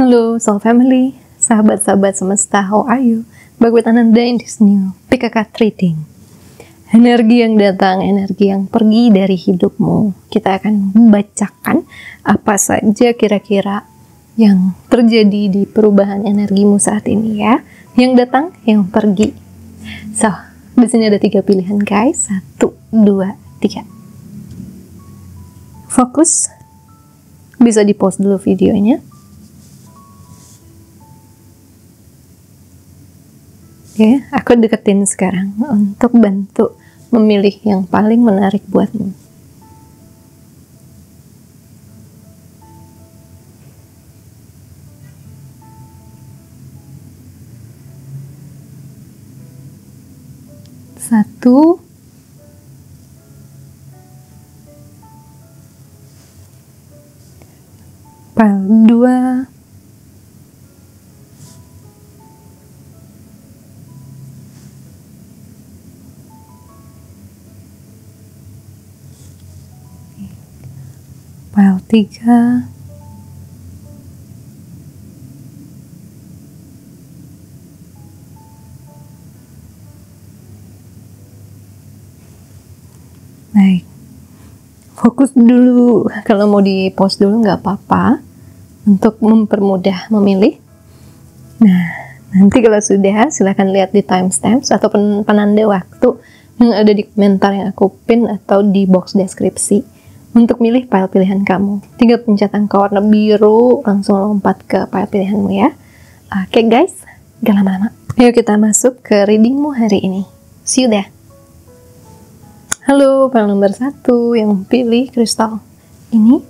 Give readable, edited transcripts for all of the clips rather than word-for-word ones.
Halo Soul Family, sahabat-sahabat semesta, how are you? Back with Ananda in this new PKK reading. Energi yang datang, energi yang pergi dari hidupmu. Kita akan membacakan apa saja kira-kira yang terjadi di perubahan energimu saat ini ya. Yang datang, yang pergi. So, di sini ada 3 pilihan guys. 1, 2, 3. Fokus. Bisa di-pause dulu videonya. Oke, aku deketin sekarang untuk bantu memilih yang paling menarik buatmu. Satu, dua, pile 3, baik, fokus dulu. Kalau mau di pause dulu nggak apa-apa untuk mempermudah memilih. Nah, nanti kalau sudah silahkan lihat di timestamps atau penanda waktu yang ada di komentar yang aku pin atau di box deskripsi untuk milih file pilihan kamu. Tinggal pencet angka warna biru, langsung lompat ke file pilihanmu ya. Oke guys, gak lama-lama. Yuk kita masuk ke readingmu hari ini. See you there. Halo, file nomor 1 yang pilih kristal ini.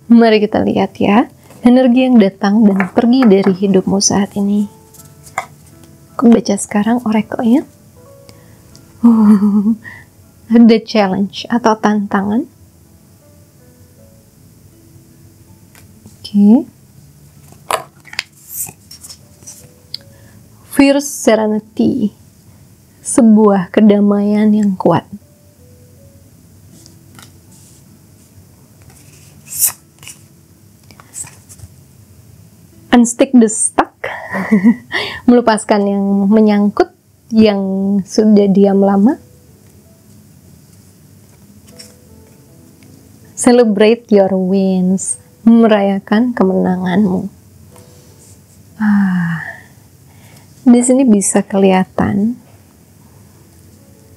Mari kita lihat ya, energi yang datang dan pergi dari hidupmu saat ini. Aku baca sekarang oracle-nya. Ada challenge atau tantangan. Oke. Fierce serenity. Sebuah kedamaian yang kuat. Unstick the stuck. Melepaskan yang menyangkut, yang sudah diam lama. Celebrate your wins. Merayakan kemenanganmu. Di sini bisa kelihatan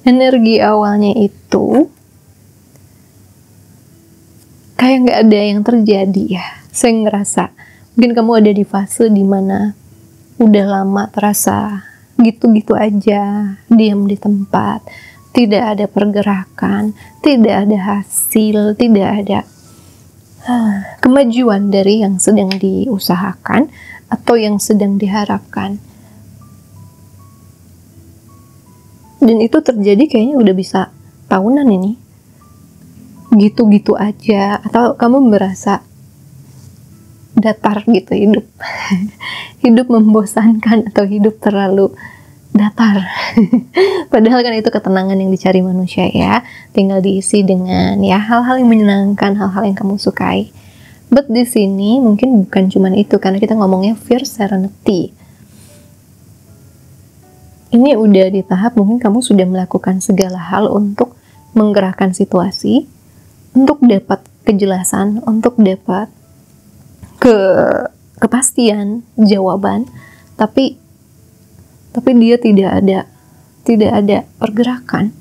energi awalnya itu kayak nggak ada yang terjadi ya. Saya ngerasa mungkin kamu ada di fase dimana udah lama terasa gitu-gitu aja, diam di tempat, tidak ada pergerakan, tidak ada hasil, tidak ada kemajuan dari yang sedang diusahakan atau yang sedang diharapkan. Dan itu terjadi kayaknya udah bisa tahunan ini. Gitu-gitu aja. Atau kamu merasa datar gitu hidup. Hidup membosankan atau hidup terlalu datar. Padahal kan itu ketenangan yang dicari manusia ya. Tinggal diisi dengan ya hal-hal yang menyenangkan, hal-hal yang kamu sukai. But di sini mungkin bukan cuma itu, karena kita ngomongnya fierce serenity. Ini udah di tahap mungkin kamu sudah melakukan segala hal untuk menggerakkan situasi, untuk dapat kejelasan, untuk dapat kepastian jawaban, tapi dia tidak ada pergerakan,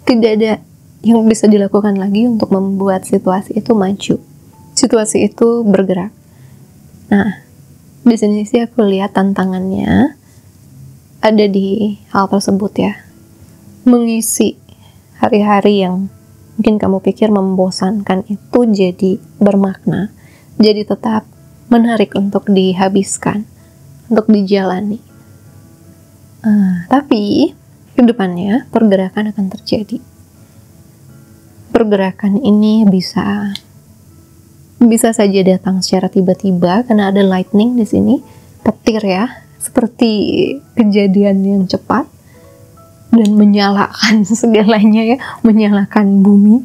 tidak ada yang bisa dilakukan lagi untuk membuat situasi itu maju, situasi itu bergerak. Nah, di sini sih aku lihat tantangannya ada di hal tersebut ya. Mengisi hari-hari yang mungkin kamu pikir membosankan itu jadi bermakna, jadi tetap menarik untuk dihabiskan, untuk dijalani. Tapi kedepannya pergerakan akan terjadi. Pergerakan ini bisa saja datang secara tiba-tiba karena ada lightning di sini, petir ya, seperti kejadian yang cepat dan menyalakan segalanya ya, menyalakan bumi.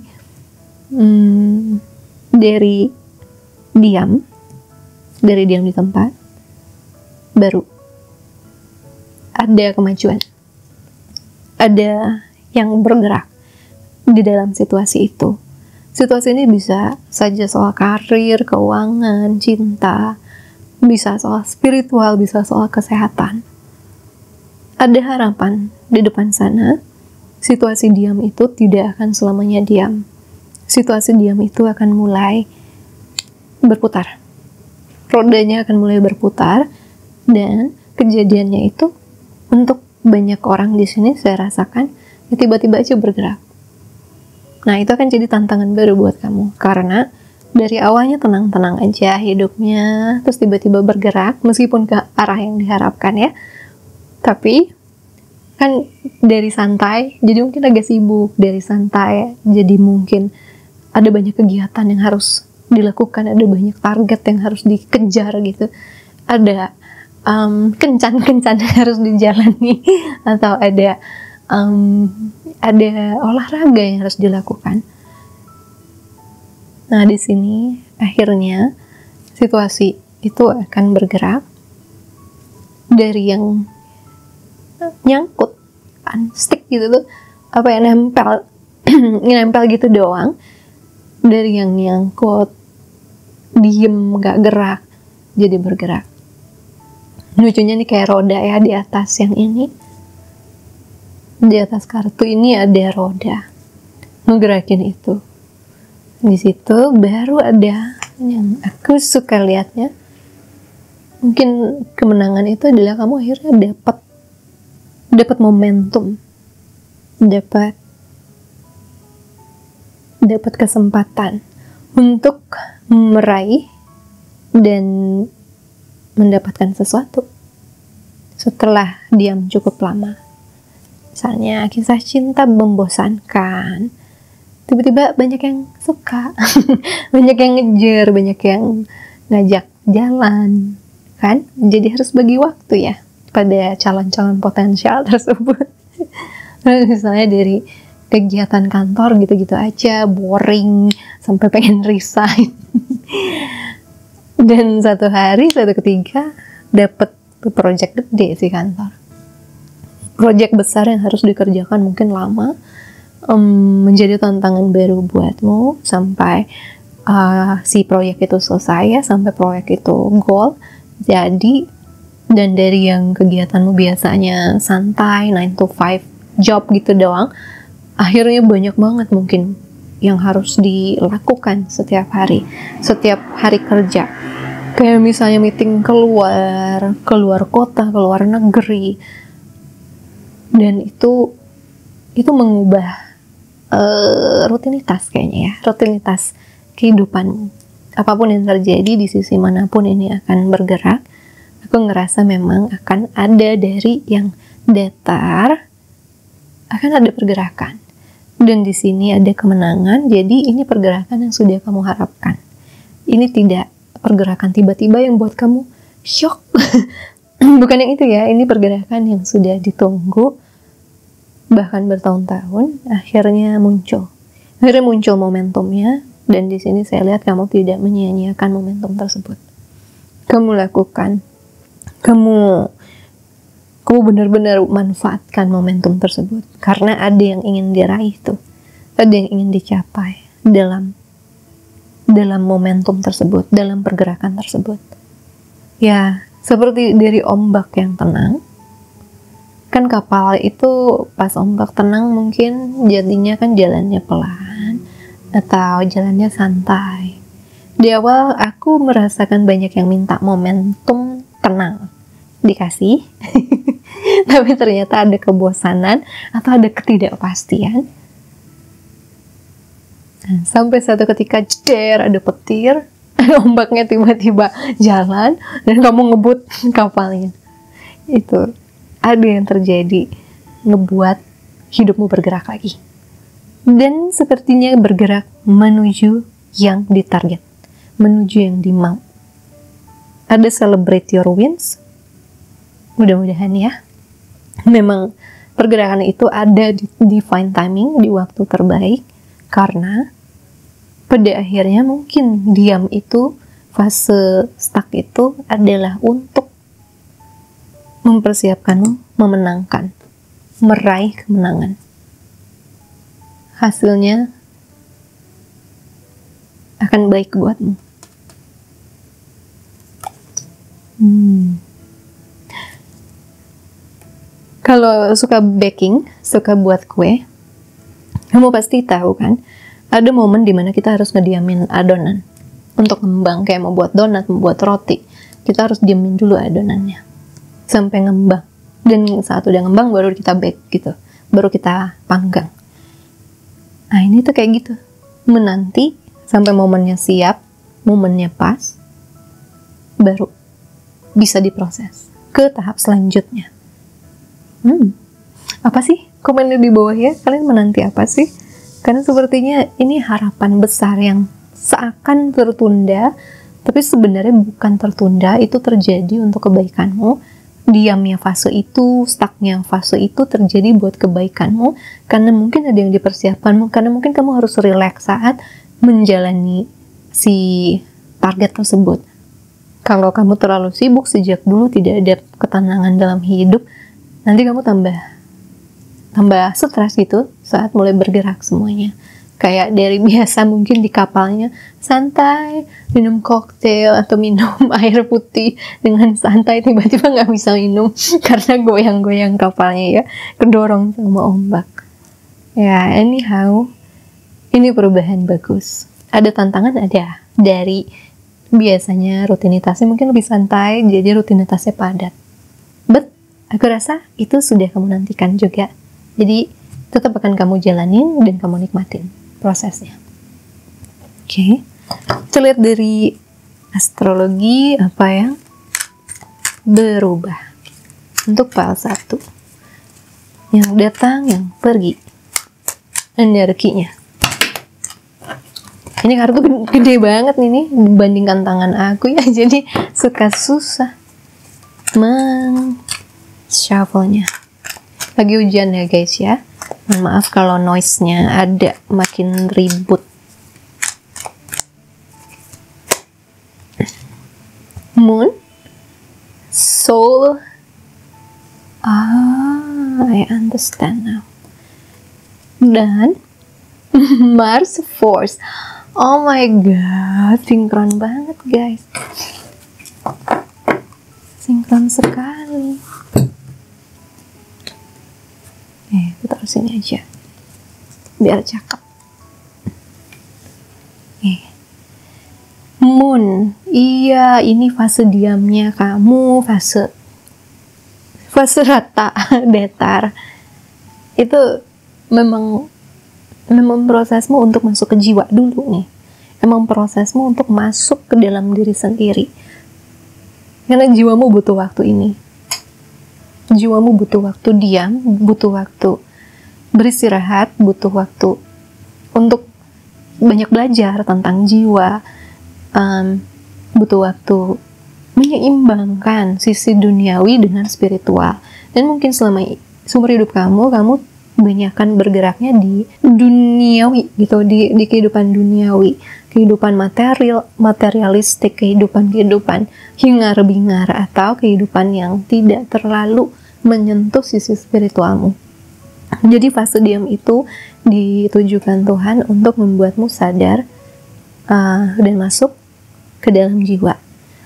dari diam di tempat, baru ada kemajuan, ada yang bergerak di dalam situasi itu. Situasi ini bisa saja soal karir, keuangan, cinta, bisa soal spiritual, bisa soal kesehatan. Ada harapan di depan sana. Situasi diam itu tidak akan selamanya diam. Situasi diam itu akan mulai berputar. Rodanya akan mulai berputar, dan kejadiannya itu untuk banyak orang di sini saya rasakan tiba-tiba aja bergerak. Nah, itu akan jadi tantangan baru buat kamu, karena dari awalnya tenang-tenang aja hidupnya, terus tiba-tiba bergerak, meskipun ke arah yang diharapkan ya, tapi kan dari santai, jadi mungkin agak sibuk, dari santai, jadi mungkin ada banyak kegiatan yang harus dilakukan, ada banyak target yang harus dikejar gitu, ada kencan-kencan yang harus dijalani, atau ada olahraga yang harus dilakukan. Nah, di sini akhirnya situasi itu akan bergerak dari yang nyangkut, unstick gitu tuh, apa ya, nempel gitu doang, dari yang nyangkut, diem, gak gerak, jadi bergerak. Lucunya nih kayak roda ya, di atas yang ini, di atas kartu ini ada roda ngegerakin itu. Di situ baru ada yang aku suka lihatnya, mungkin kemenangan itu adalah kamu akhirnya dapat momentum, dapat kesempatan untuk meraih dan mendapatkan sesuatu setelah diam cukup lama. Misalnya kisah cinta membosankan, tiba-tiba banyak yang suka, banyak yang ngejar, banyak yang ngajak jalan, kan? Jadi harus bagi waktu ya pada calon-calon potensial tersebut. Misalnya dari kegiatan kantor gitu-gitu aja, boring, sampai pengen resign. Dan satu hari, satu ketika, dapet project gede sih kantor. Project besar yang harus dikerjakan mungkin lama, menjadi tantangan baru buatmu sampai si proyek itu selesai ya, sampai proyek itu goal. Jadi, dan dari yang kegiatanmu biasanya santai 9 to 5 job gitu doang, akhirnya banyak banget mungkin yang harus dilakukan setiap hari kerja. Kayak misalnya meeting keluar kota, keluar negeri, dan itu mengubah rutinitas kayaknya ya, rutinitas kehidupanmu. Apapun yang terjadi di sisi manapun ini akan bergerak. Aku ngerasa memang akan ada dari yang datar, akan ada pergerakan. Dan di sini ada kemenangan, jadi ini pergerakan yang sudah kamu harapkan. Ini tidak pergerakan tiba-tiba yang buat kamu shock. Bukan yang itu ya, ini pergerakan yang sudah ditunggu, bahkan bertahun-tahun, akhirnya muncul momentumnya. Dan di sini saya lihat kamu tidak menyia-nyiakan momentum tersebut. Kamu lakukan, kamu benar-benar manfaatkan momentum tersebut, karena ada yang ingin diraih tuh, ada yang ingin dicapai dalam momentum tersebut, dalam pergerakan tersebut. Ya, seperti dari ombak yang tenang. Kan kapal itu pas ombak tenang mungkin jadinya kan jalannya pelan atau jalannya santai. Di awal aku merasakan banyak yang minta momentum tenang, dikasih, tapi ternyata ada kebosanan atau ada ketidakpastian. Sampai satu ketika ada petir, ombaknya tiba-tiba jalan dan kamu ngebut kapalnya. Itu ada yang terjadi, ngebuat hidupmu bergerak lagi. Dan sepertinya bergerak menuju yang ditarget, menuju yang dimau. Ada celebrate your wins. Mudah-mudahan ya. Memang pergerakan itu ada di divine timing, di waktu terbaik. Karena pada akhirnya mungkin diam itu, fase stuck itu adalah untuk mempersiapkanmu memenangkan, meraih kemenangan. Hasilnya akan baik buatmu. Kalau suka baking, suka buat kue, kamu pasti tahu kan, ada momen dimana kita harus ngediamin adonan untuk ngembang. Kayak mau buat donat, mau buat roti, kita harus diamin dulu adonannya sampai ngembang. Dan saat udah ngembang baru kita bake gitu, baru kita panggang. Nah ini tuh kayak gitu, menanti sampai momennya siap, momennya pas, baru bisa diproses ke tahap selanjutnya. Apa sih? Komen di bawah ya, kalian menanti apa sih? Karena sepertinya ini harapan besar yang seakan tertunda, tapi sebenarnya bukan tertunda, itu terjadi untuk kebaikanmu. Diamnya fase itu, stucknya fase itu terjadi buat kebaikanmu, karena mungkin ada yang dipersiapkanmu, karena mungkin kamu harus relax saat menjalani si target tersebut. Kalau kamu terlalu sibuk sejak dulu, tidak ada ketenangan dalam hidup, nanti kamu tambah stres gitu saat mulai bergerak semuanya. Kayak dari biasa mungkin di kapalnya santai, minum koktail atau minum air putih dengan santai, tiba-tiba nggak bisa minum karena goyang-goyang kapalnya ya, kedorong sama ombak. Ya, anyhow, ini perubahan bagus. Ada tantangan, ada. Dari biasanya rutinitasnya mungkin lebih santai, jadi rutinitasnya padat. But aku rasa itu sudah kamu nantikan juga. Jadi tetap akan kamu jalanin dan kamu nikmatin prosesnya. Oke. Kita lihat dari astrologi apa yang berubah. Untuk file 1. Yang datang, yang pergi. Energinya. Ini kartu gede banget nih dibandingkan tangan aku ya. Jadi suka susah shuffle-nya. Lagi hujan ya guys ya. Mohon maaf kalau noise-nya ada makin ribut. Moon, Soul. I understand now. Dan Mars, Force. Oh my god, sinkron banget guys. Sinkron sekali. Kita taruh sini aja biar cakep. Moon, iya ini fase diamnya kamu, fase rata datar. Itu memang prosesmu untuk masuk ke jiwa dulu nih. Emang prosesmu untuk masuk ke dalam diri sendiri. Karena jiwamu butuh waktu ini. Jiwamu butuh waktu diam, butuh waktu beristirahat, butuh waktu untuk banyak belajar tentang jiwa, butuh waktu menyeimbangkan sisi duniawi dengan spiritual. Dan mungkin selama seumur hidup kamu banyakkan bergeraknya di duniawi gitu, di kehidupan duniawi, kehidupan materialistik, kehidupan hingar-bingar, atau kehidupan yang tidak terlalu menyentuh sisi spiritualmu. Jadi fase diam itu ditujukan Tuhan untuk membuatmu sadar dan masuk ke dalam jiwa,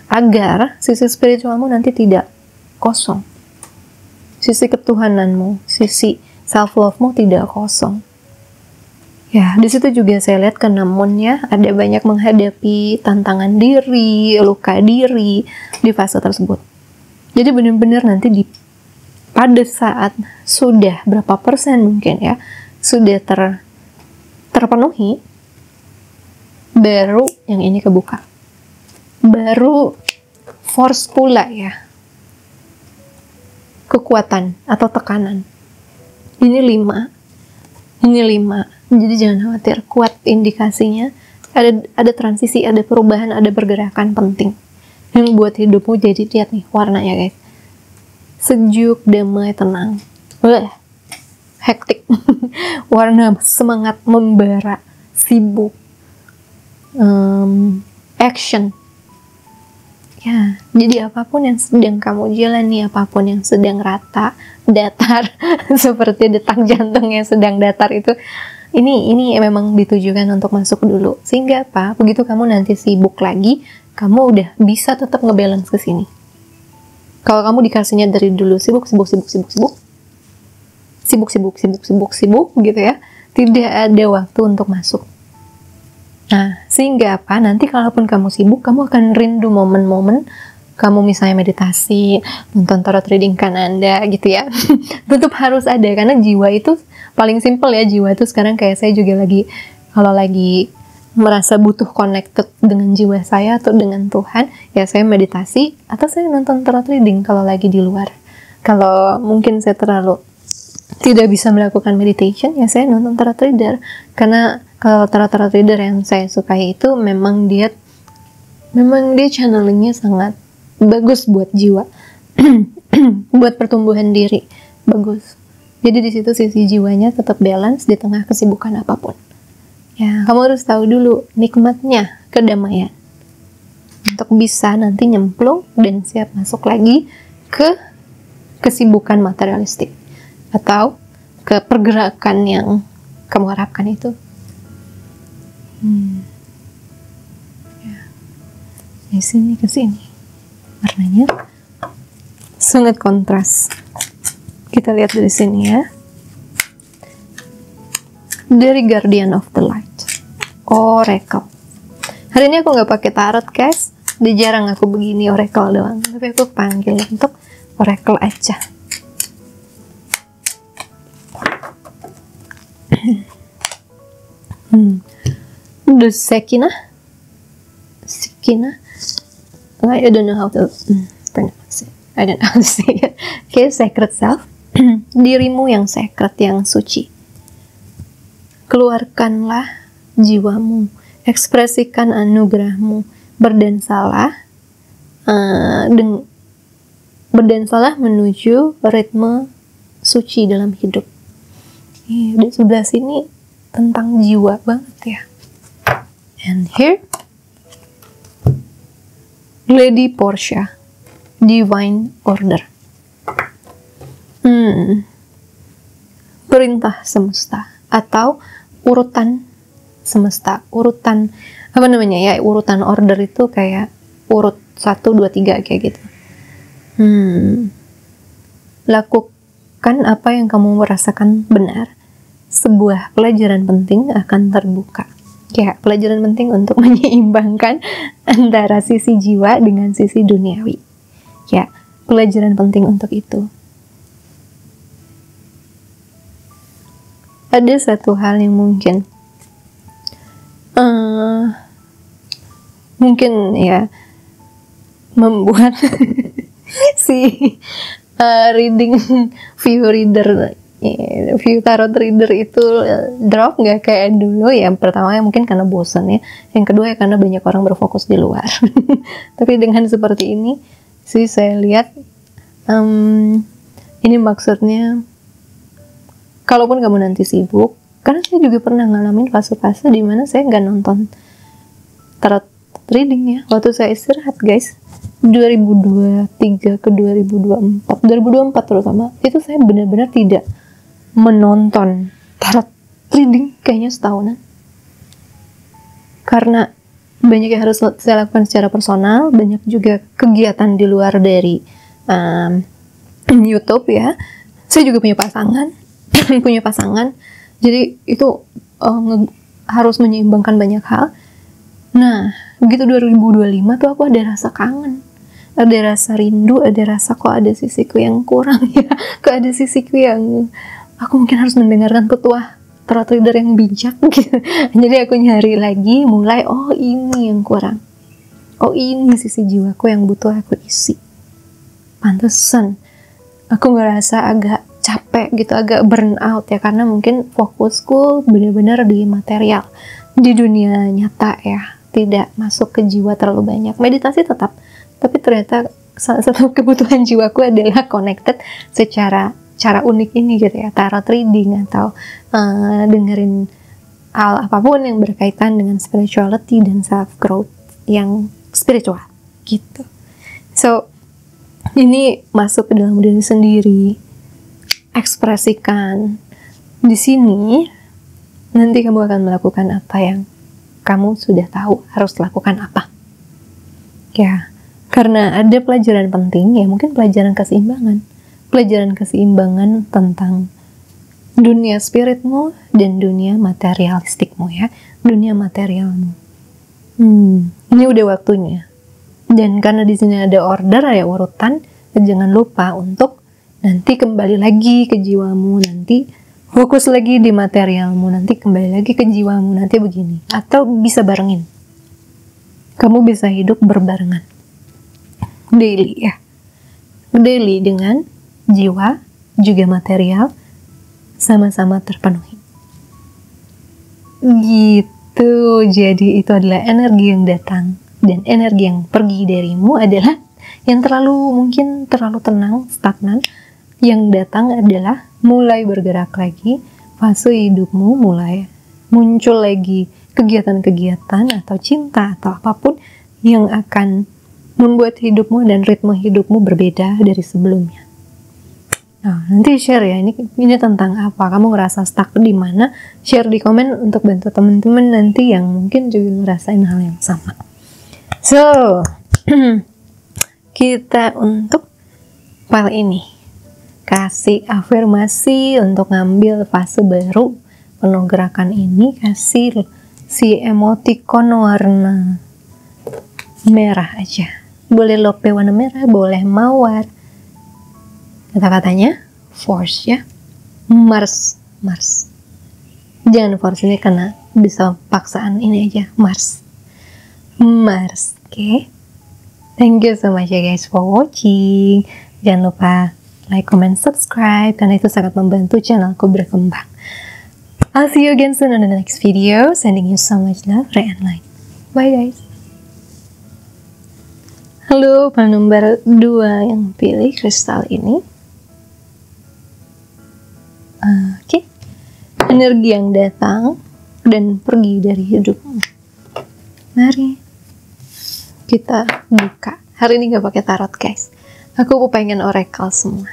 agar sisi spiritualmu nanti tidak kosong, sisi ketuhananmu, sisi self love-mu tidak kosong. Ya, di situ juga saya lihat kenamunnya ada banyak menghadapi tantangan diri, luka diri di fase tersebut. Jadi benar-benar nanti pada saat sudah berapa persen mungkin ya, sudah terpenuhi, baru yang ini kebuka. Baru force pula ya. Kekuatan atau tekanan. Ini 5. Ini 5. Jadi jangan khawatir, kuat indikasinya. Ada transisi, ada perubahan, ada pergerakan penting yang buat hidupmu. Jadi lihat nih warnanya guys, sejuk, damai, tenang. Hektik. Warna semangat, membara, sibuk. action. Ya, jadi apapun yang sedang kamu jalani, apapun yang sedang datar, seperti detak jantung yang sedang datar itu, ini memang ditujukan untuk masuk dulu. Sehingga apa? Begitu kamu nanti sibuk lagi, kamu udah bisa tetap ngebalance ke sini. Kalau kamu dikasihnya dari dulu sibuk gitu ya, tidak ada waktu untuk masuk. Nah, sehingga apa? Nanti kalaupun kamu sibuk, kamu akan rindu momen-momen kamu misalnya meditasi, nonton tarot reading kan Anda gitu ya. Tetap harus ada, karena jiwa itu paling simple ya. Jiwa itu sekarang kayak saya juga kalau lagi merasa butuh connected dengan jiwa saya atau dengan Tuhan, ya saya meditasi atau saya nonton tarot reading kalau lagi di luar. Kalau mungkin saya terlalu tidak bisa melakukan meditation, ya saya nonton tarot reader. Karena kalau tarot reader yang saya sukai itu memang dia channelingnya sangat bagus buat jiwa, buat pertumbuhan diri, bagus. Jadi di situ sisi jiwanya tetap balance di tengah kesibukan apapun. Ya, kamu harus tahu dulu nikmatnya kedamaian untuk bisa nanti nyemplung dan siap masuk lagi ke kesibukan materialistik atau ke pergerakan yang kamu harapkan itu. Ya. Dari sini ke sini warnanya sangat kontras. Kita lihat dari sini ya, dari Guardian of the Light, Oracle. Hari ini aku nggak pakai tarot guys, jarang aku begini Oracle doang, tapi aku panggil untuk Oracle aja. The Shekinah, I don't know how to pronounce it. I don't know how to say it. Okay, sacred self, dirimu yang sacred, yang suci. Keluarkanlah jiwamu, ekspresikan anugerahmu, berdansalah menuju ritme suci dalam hidup. Di sebelah sini tentang jiwa banget ya. And here, Lady Portia, Divine Order. Perintah semesta atau urutan semesta, urutan apa namanya ya, urutan order itu kayak urut 1, 2, 3 kayak gitu. Lakukan apa yang kamu merasakan benar. Sebuah pelajaran penting akan terbuka. Ya, pelajaran penting untuk menyeimbangkan antara sisi jiwa dengan sisi duniawi. Ya, pelajaran penting untuk itu. Ada satu hal yang mungkin ya membuat si view tarot reader itu drop, nggak kayak dulu ya. Pertama mungkin karena bosan ya, yang kedua ya karena banyak orang berfokus di luar. Tapi dengan seperti ini sih saya lihat ini maksudnya, kalaupun kamu nanti sibuk, karena saya juga pernah ngalamin fase-fase di mana saya nggak nonton tarot reading ya waktu saya istirahat guys. 2023 ke 2024 terutama, itu saya benar-benar tidak menonton tarot reading kayaknya setahunan, karena banyak yang harus saya lakukan secara personal, banyak juga kegiatan di luar dari YouTube ya. Saya juga punya pasangan, jadi itu harus menyeimbangkan banyak hal. Nah, begitu 2025 tuh aku ada rasa kangen, ada rasa rindu, ada rasa kok ada sisiku yang kurang ya, kok ada sisiku yang aku mungkin harus mendengarkan petuah tarot reader yang bijak gitu. Jadi aku nyari lagi, mulai ini yang kurang, ini sisi jiwaku yang butuh aku isi. Pantesan aku ngerasa agak capek gitu, agak burn out ya, karena mungkin fokusku benar-benar di material, di dunia nyata ya, tidak masuk ke jiwa terlalu banyak. Meditasi tetap, tapi ternyata salah satu kebutuhan jiwaku adalah connected secara unik ini gitu ya, tarot reading atau dengerin soal apapun yang berkaitan dengan spirituality dan self growth yang spiritual gitu. So ini masuk ke dalam diri sendiri, ekspresikan di sini. Nanti kamu akan melakukan apa yang kamu sudah tahu harus lakukan apa. Ya, karena ada pelajaran penting, ya mungkin pelajaran keseimbangan. Pelajaran keseimbangan tentang dunia spiritmu dan dunia materialistikmu ya, dunia materialmu. Ini udah waktunya. Dan karena di sini ada order, ya urutan, jangan lupa untuk nanti kembali lagi ke jiwamu, nanti fokus lagi di materialmu, nanti kembali lagi ke jiwamu, nanti begini. Atau bisa barengin. Kamu bisa hidup berbarengan. Daily ya. Daily dengan jiwa, juga material, sama-sama terpenuhi. Gitu. Jadi itu adalah energi yang datang, dan energi yang pergi darimu adalah yang mungkin terlalu tenang, stagnan. Yang datang adalah mulai bergerak lagi, fase hidupmu mulai muncul lagi kegiatan-kegiatan atau cinta atau apapun yang akan membuat hidupmu dan ritme hidupmu berbeda dari sebelumnya. Nah, nanti share ya, ini tentang apa, kamu ngerasa stuck di mana, share di komen untuk bantu teman-teman nanti yang mungkin juga ngerasain hal yang sama. So, kita untuk file ini kasih afirmasi untuk ngambil fase baru penuh gerakan ini, kasih si emoticon warna merah aja. Boleh lope warna merah, boleh mawar. Kata-katanya force ya, Mars. Jangan force ini karena bisa paksaan, ini aja Mars. Oke. Thank you so much ya guys for watching. Jangan lupa like, comment, subscribe karena itu sangat membantu channelku berkembang. I'll see you again soon on the next video. Sending you so much love, Ray and Light. Bye guys. Halo, nomor 2 yang pilih kristal ini. Oke. Energi yang datang dan pergi dari hidupmu. Mari kita buka. Hari ini gak pakai tarot guys. Aku pengen oracle semua.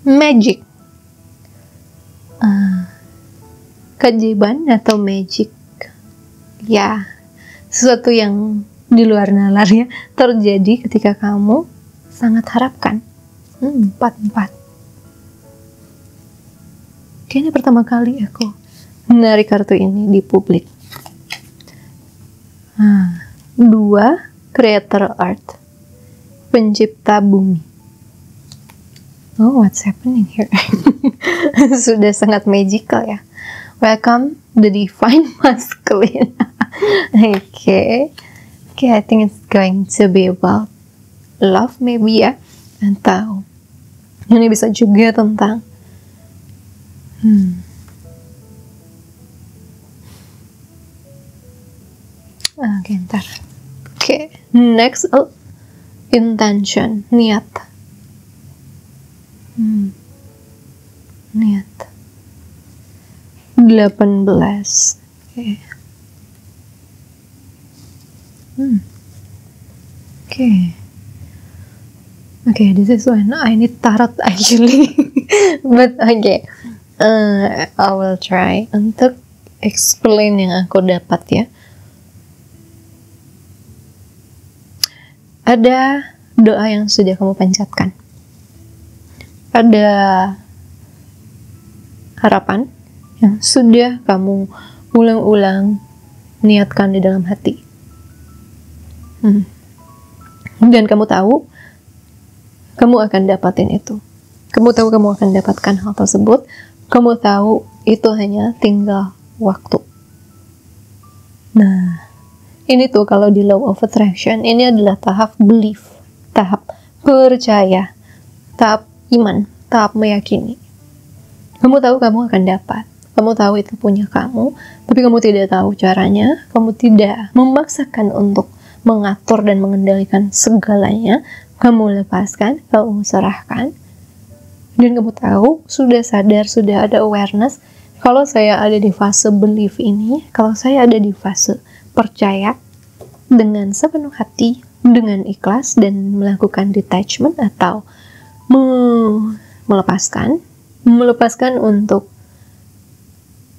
Magic. Keajaiban atau magic. Ya, sesuatu yang di luar nalar ya, terjadi ketika kamu sangat harapkan. 4. Kayaknya pertama kali aku menarik kartu ini di publik. 2. Creator Earth. Pencipta bumi. Oh, what's happening here? Sudah sangat magical ya. Welcome the divine masculine. Okay, I think it's going to be about love maybe ya. Atau ini bisa juga tentang ntar. Oke, next intention, niat. Niat. 18. Okay, this is when I need tarot actually. But okay. I will try untuk explain yang aku dapat ya. Ada doa yang sudah kamu pencetkan. Ada harapan yang sudah kamu ulang-ulang niatkan di dalam hati. Dan kamu tahu kamu akan dapatin itu. Kamu tahu kamu akan dapatkan hal tersebut. Kamu tahu itu hanya tinggal waktu. Nah, ini tuh kalau di law of attraction, ini adalah tahap belief, tahap percaya, tahap iman, tahap meyakini. Kamu tahu kamu akan dapat. Kamu tahu itu punya kamu, tapi kamu tidak tahu caranya. Kamu tidak memaksakan untuk mengatur dan mengendalikan segalanya. Kamu lepaskan, kamu serahkan. Dan kamu tahu, sudah sadar, sudah ada awareness, Kalau saya ada di fase belief ini, kalau saya ada di fase percaya dengan sepenuh hati, dengan ikhlas dan melakukan detachment atau melepaskan untuk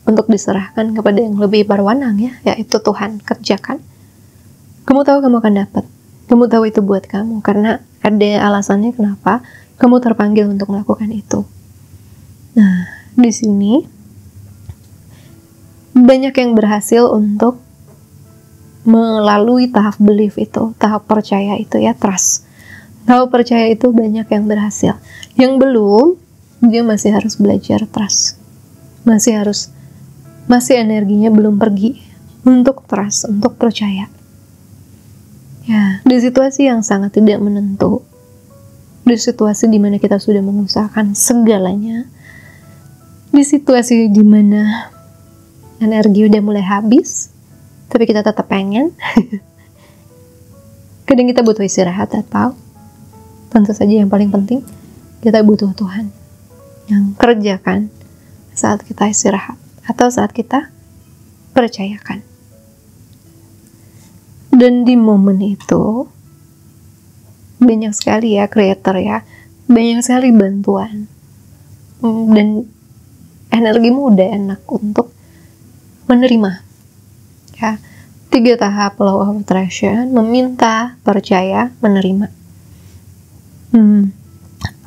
diserahkan kepada yang lebih berwenang, ya, yaitu Tuhan. Kerjakan. Kamu tahu kamu akan dapat. Kamu tahu itu buat kamu karena ada alasannya kenapa kamu terpanggil untuk melakukan itu. Nah, di sini banyak yang berhasil untuk melalui tahap belief itu, tahap percaya itu, ya, trust. Tahap percaya itu banyak yang berhasil. Yang belum, dia masih harus belajar trust. Masih energinya belum pergi untuk trust, untuk percaya. Ya, di situasi yang sangat tidak menentu, di situasi di mana kita sudah mengusahakan segalanya, di situasi di mana energi udah mulai habis, tapi kita tetap pengen. Kadang kita butuh istirahat, atau tentu saja yang paling penting, kita butuh Tuhan yang kerjakan saat kita istirahat atau saat kita percayakan. Dan di momen itu banyak sekali, ya, creator, ya, banyak sekali bantuan, dan energimu udah enak untuk menerima, ya. 3 tahap law of attraction: meminta, percaya, menerima.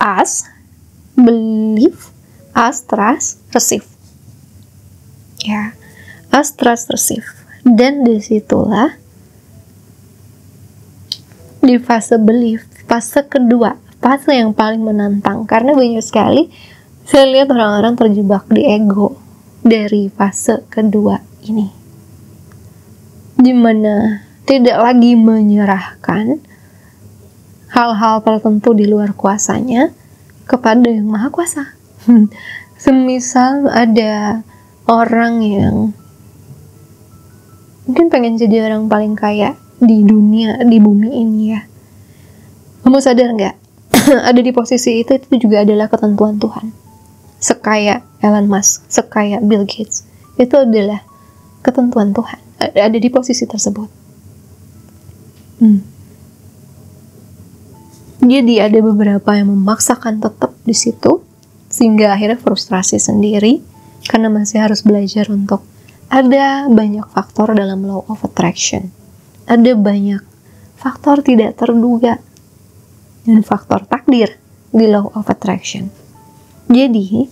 Ask, believe, ask, trust, receive, ya. Ask, trust, receive. Dan disitulah di fase belief, fase kedua, fase yang paling menantang, karena banyak sekali saya lihat orang-orang terjebak di ego dari fase kedua ini, dimana tidak lagi menyerahkan hal-hal tertentu di luar kuasanya kepada yang maha kuasa. Semisal ada orang yang mungkin pengen jadi orang paling kaya di dunia, di bumi ini, ya. Kamu sadar nggak? Ada di posisi itu juga adalah ketentuan Tuhan. Sekaya Elon Musk, sekaya Bill Gates, itu adalah ketentuan Tuhan. Ada di posisi tersebut. Jadi ada beberapa yang memaksakan tetap di situ, sehingga akhirnya frustrasi sendiri karena masih harus belajar untuk ada banyak faktor dalam law of attraction. Ada banyak faktor tidak terduga dan faktor takdir di law of attraction. Jadi,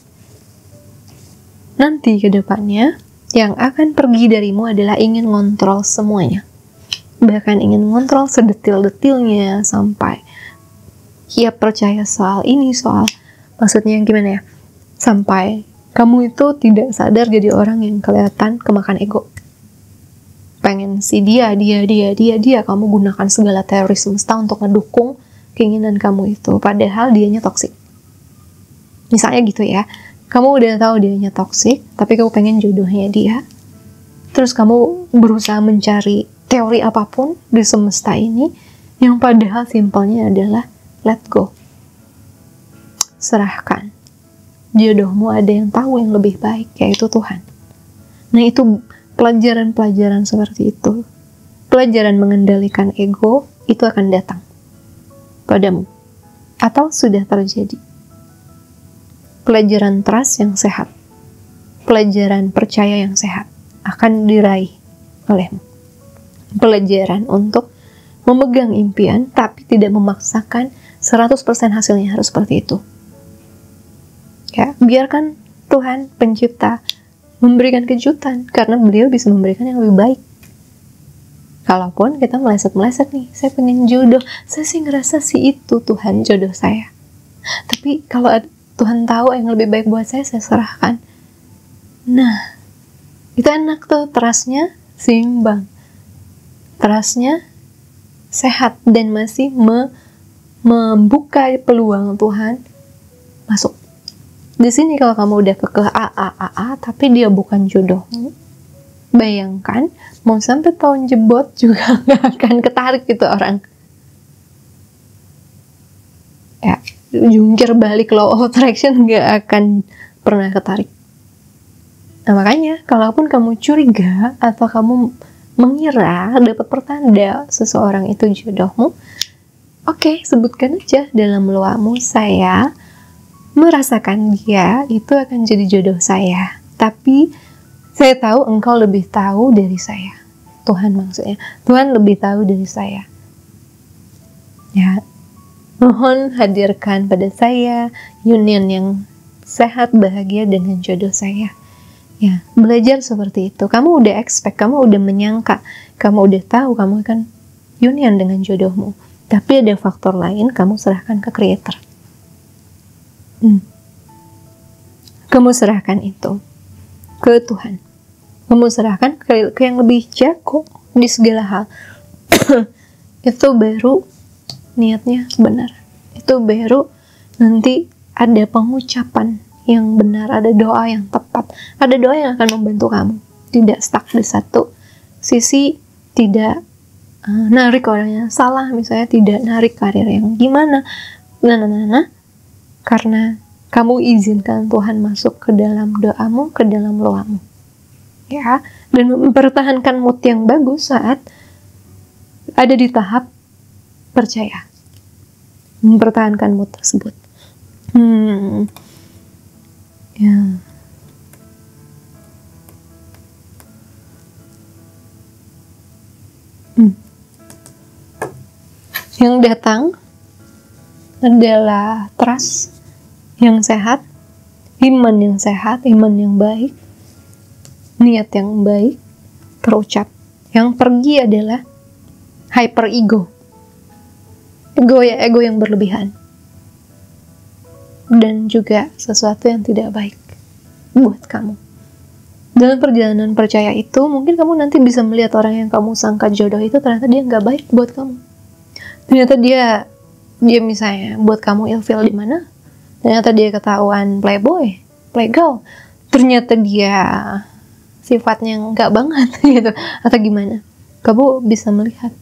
nanti ke depannya yang akan pergi darimu adalah ingin ngontrol semuanya. Bahkan ingin ngontrol sedetil-detilnya sampai ya percaya soal ini, maksudnya gimana, ya? Sampai kamu itu tidak sadar jadi orang yang kelihatan kemakan ego. Pengen si dia, kamu gunakan segala teori semesta untuk mendukung keinginan kamu itu, padahal dianya toksik. Misalnya gitu, ya, kamu udah tahu dianya toksik, tapi kamu pengen jodohnya dia, terus kamu berusaha mencari teori apapun di semesta ini, yang padahal simpelnya adalah let go, serahkan. Jodohmu ada yang tahu yang lebih baik, yaitu Tuhan. Nah, itu pelajaran-pelajaran seperti itu, pelajaran mengendalikan ego, itu akan datang padamu atau sudah terjadi. Pelajaran trust yang sehat, pelajaran percaya yang sehat akan diraih olehmu. Pelajaran untuk memegang impian tapi tidak memaksakan 100% hasilnya harus seperti itu. Ya, biarkan Tuhan pencipta memberikan kejutan, karena beliau bisa memberikan yang lebih baik. Kalaupun kita meleset-meleset nih, saya pengen jodoh, saya sih ngerasa sih itu Tuhan jodoh saya. Tapi kalau Tuhan tahu yang lebih baik buat saya serahkan. Nah, itu enak tuh, trustnya seimbang, trustnya sehat, dan masih membuka peluang Tuhan masuk. Di sini kalau kamu udah kekeh tapi dia bukan jodohmu, bayangkan mau sampai tahun jebot juga nggak akan ketarik gitu orang. Ya, jungkir balik law of attraction nggak akan pernah ketarik. Nah, makanya kalaupun kamu curiga atau kamu mengira dapat pertanda seseorang itu jodohmu, oke, sebutkan aja dalam doamu, saya merasakan dia itu akan jadi jodoh saya. Tapi saya tahu engkau lebih tahu dari saya. Tuhan maksudnya. Tuhan lebih tahu dari saya. Ya, mohon hadirkan pada saya union yang sehat, bahagia dengan jodoh saya. Ya, belajar seperti itu. Kamu udah expect, kamu udah menyangka, kamu udah tahu kamu akan union dengan jodohmu. Tapi ada faktor lain, kamu serahkan ke creator. Kamu serahkan itu ke Tuhan. Kamu serahkan ke yang lebih jago di segala hal. Itu baru niatnya benar. Itu baru nanti ada pengucapan yang benar, ada doa yang tepat, ada doa yang akan membantu kamu. Tidak stuck di satu sisi, tidak narik orang yang salah, misalnya tidak narik karir yang gimana. Karena kamu izinkan Tuhan masuk ke dalam doamu, ke dalam doamu. Ya, dan mempertahankan mood yang bagus saat ada di tahap percaya. Mempertahankan mood tersebut. Ya. Yang datang adalah trust yang sehat, iman yang sehat, iman yang baik, niat yang baik terucap. Yang pergi adalah hyper ego. Ego yang berlebihan. Dan juga sesuatu yang tidak baik buat kamu. Dalam perjalanan percaya itu, mungkin kamu nanti bisa melihat orang yang kamu sangka jodoh itu ternyata dia nggak baik buat kamu. Ternyata dia misalnya buat kamu ilfil di mana? Ternyata dia ketahuan playboy, playgirl. Ternyata dia sifatnya nggak banget gitu, atau gimana? Kamu bisa melihat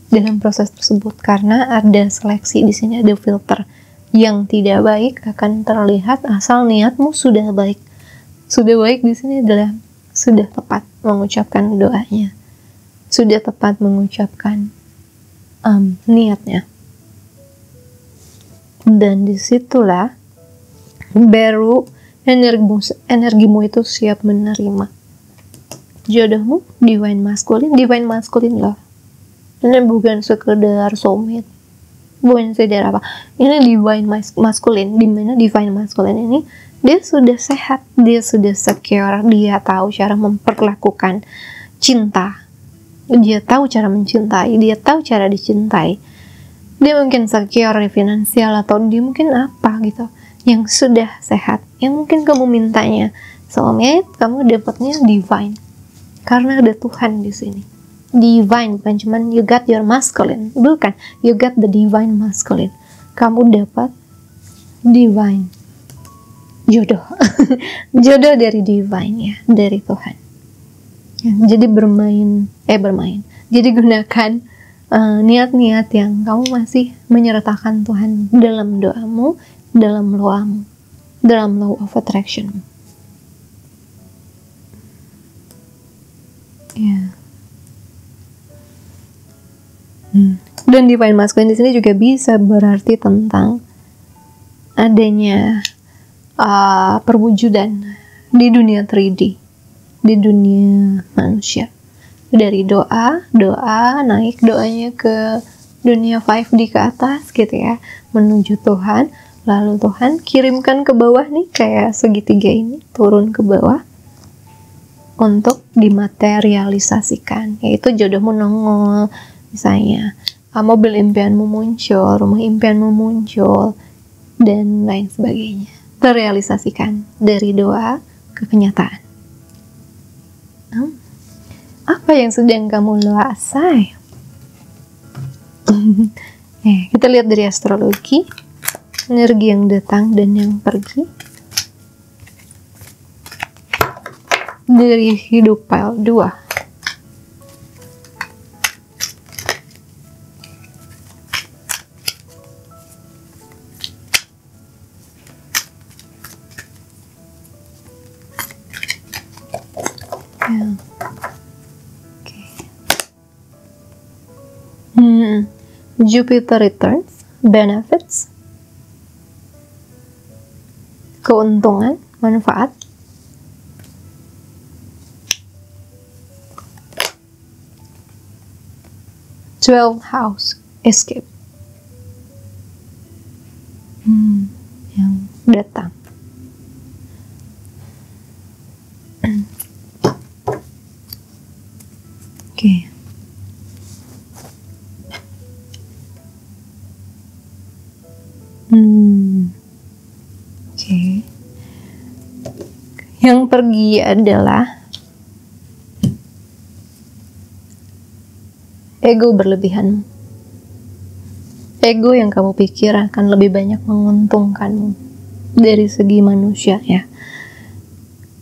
dalam proses tersebut karena ada seleksi di sini, ada filter. Yang tidak baik akan terlihat asal niatmu sudah baik. Sudah baik di sini adalah sudah tepat mengucapkan doanya, sudah tepat mengucapkan niatnya. Dan disitulah baru energimu itu siap menerima jodohmu. Divine masculine loh. Ini bukan sekedar soulmate, bukan sekedar apa. Ini divine masculine, dimana divine masculine ini dia sudah sehat, dia sudah secure, dia tahu cara memperlakukan cinta, dia tahu cara mencintai, dia tahu cara dicintai. Dia mungkin secure di finansial atau dia mungkin apa gitu yang sudah sehat, yang mungkin kamu mintanya soulmate, kamu dapatnya divine karena ada Tuhan di sini. Divine bukan cuman you got your masculine, bukan, you got the divine masculine. Kamu dapat divine jodoh. Jodoh dari divine, ya, dari Tuhan. Ya, jadi bermain. Jadi gunakan niat-niat yang kamu masih menyertakan Tuhan dalam doamu, dalam doamu, dalam law of attraction. Ya. Dan divine masculine di sini juga bisa berarti tentang adanya perwujudan di dunia 3D, di dunia manusia. Dari doa naik doanya ke dunia 5D ke atas gitu ya, menuju Tuhan. Lalu Tuhan kirimkan ke bawah nih, kayak segitiga ini turun ke bawah untuk dimaterialisasikan, yaitu jodohmu nongol, misalnya mobil impianmu muncul, rumah impianmu muncul, dan lain sebagainya, terrealisasikan dari doa ke kenyataan. Apa yang sedang kamu luasai? Kita lihat dari astrologi, energi yang datang dan yang pergi. Dari hidup pile 2. Ya. Oke. Jupiter returns, benefits, keuntungan, manfaat. Twelfth house, escape. Yang datang. Oke. Oke. Yang pergi adalah ego berlebihan. Ego yang kamu pikir akan lebih banyak menguntungkanmu dari segi manusia, ya.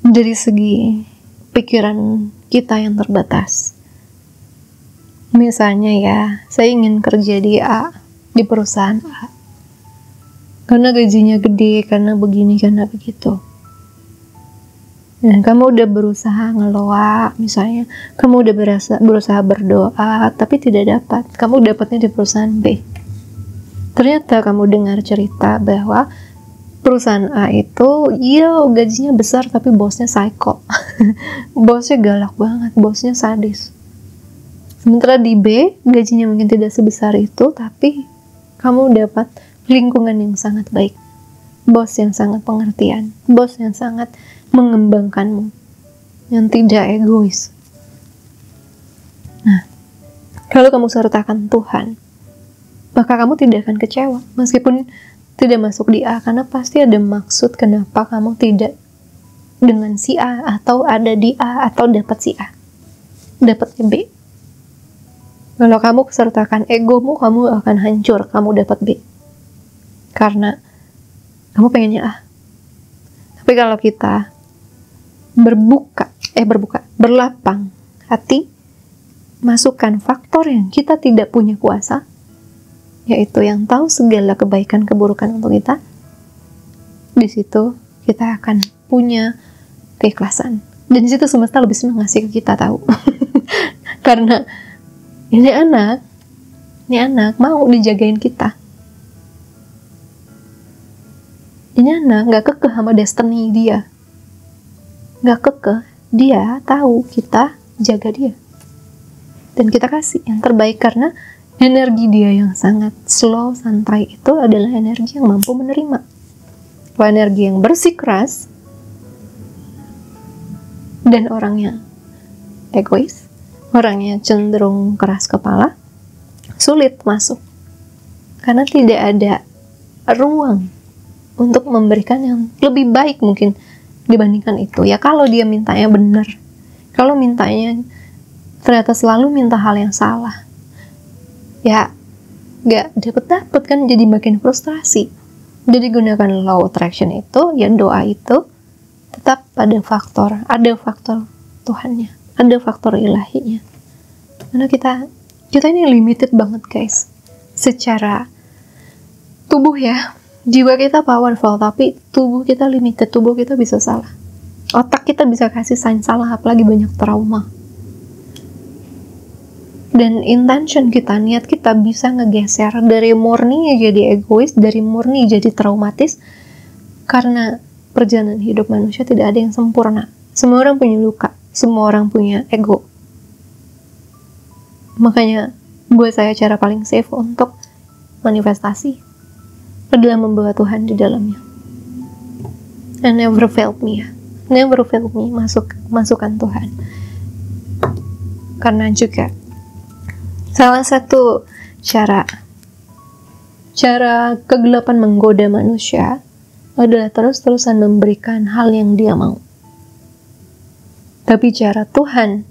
Dari segi pikiran kita yang terbatas. Misalnya ya, saya ingin kerja di A, di perusahaan A. Karena gajinya gede, karena begini, karena begitu. Dan kamu udah berusaha ngeloa, misalnya, kamu udah berusaha berdoa, tapi tidak dapat. Kamu dapatnya di perusahaan B. Ternyata kamu dengar cerita bahwa perusahaan A itu, iya gajinya besar tapi bosnya psycho. Bosnya galak banget, bosnya sadis. Sementara di B, gajinya mungkin tidak sebesar itu, tapi kamu dapat lingkungan yang sangat baik. Bos yang sangat pengertian, bos yang sangat mengembangkanmu, yang tidak egois. Nah, kalau kamu sertakan Tuhan, maka kamu tidak akan kecewa, meskipun tidak masuk di A, karena pasti ada maksud kenapa kamu tidak dengan si A, atau ada di A, atau dapat si A, dapatnya B. Kalau kamu sertakan egomu, kamu akan hancur, kamu dapat B. Karena kamu pengennya A. Tapi kalau kita berlapang hati, masukkan faktor yang kita tidak punya kuasa, yaitu yang tahu segala kebaikan keburukan untuk kita, di situ kita akan punya keikhlasan. Dan di situ semesta lebih senang ngasih ke kita, tahu. Karena ini anak mau dijagain kita. Ini anak gak kekeh sama destiny dia, gak kekeh, dia tahu kita jaga dia, dan kita kasih yang terbaik, karena energi dia yang sangat slow, santai itu adalah energi yang mampu menerima. Kalau energi yang bersikeras dan orangnya egois, orangnya cenderung keras kepala, sulit masuk. Karena tidak ada ruang untuk memberikan yang lebih baik mungkin dibandingkan itu. Ya kalau dia mintanya benar, kalau mintanya ternyata selalu minta hal yang salah, ya gak dapet kan, jadi makin frustrasi. Jadi gunakan law attraction itu, ya doa itu tetap ada faktor Tuhannya, ada faktor ilahinya. Karena kita ini limited banget guys, secara tubuh ya. Jiwa kita powerful, tapi tubuh kita limited, tubuh kita bisa salah. Otak kita bisa kasih sign salah, apalagi banyak trauma. Dan intention kita, niat kita bisa ngegeser dari murni jadi egois, dari murni jadi traumatis. Karena perjalanan hidup manusia tidak ada yang sempurna. Semua orang punya luka, semua orang punya ego. Makanya buat saya cara paling safe untuk manifestasi adalah membawa Tuhan di dalamnya. And never failed me, masukkan Tuhan. Karena juga salah satu cara kegelapan menggoda manusia adalah terus-terusan memberikan hal yang dia mau. Tapi cara Tuhan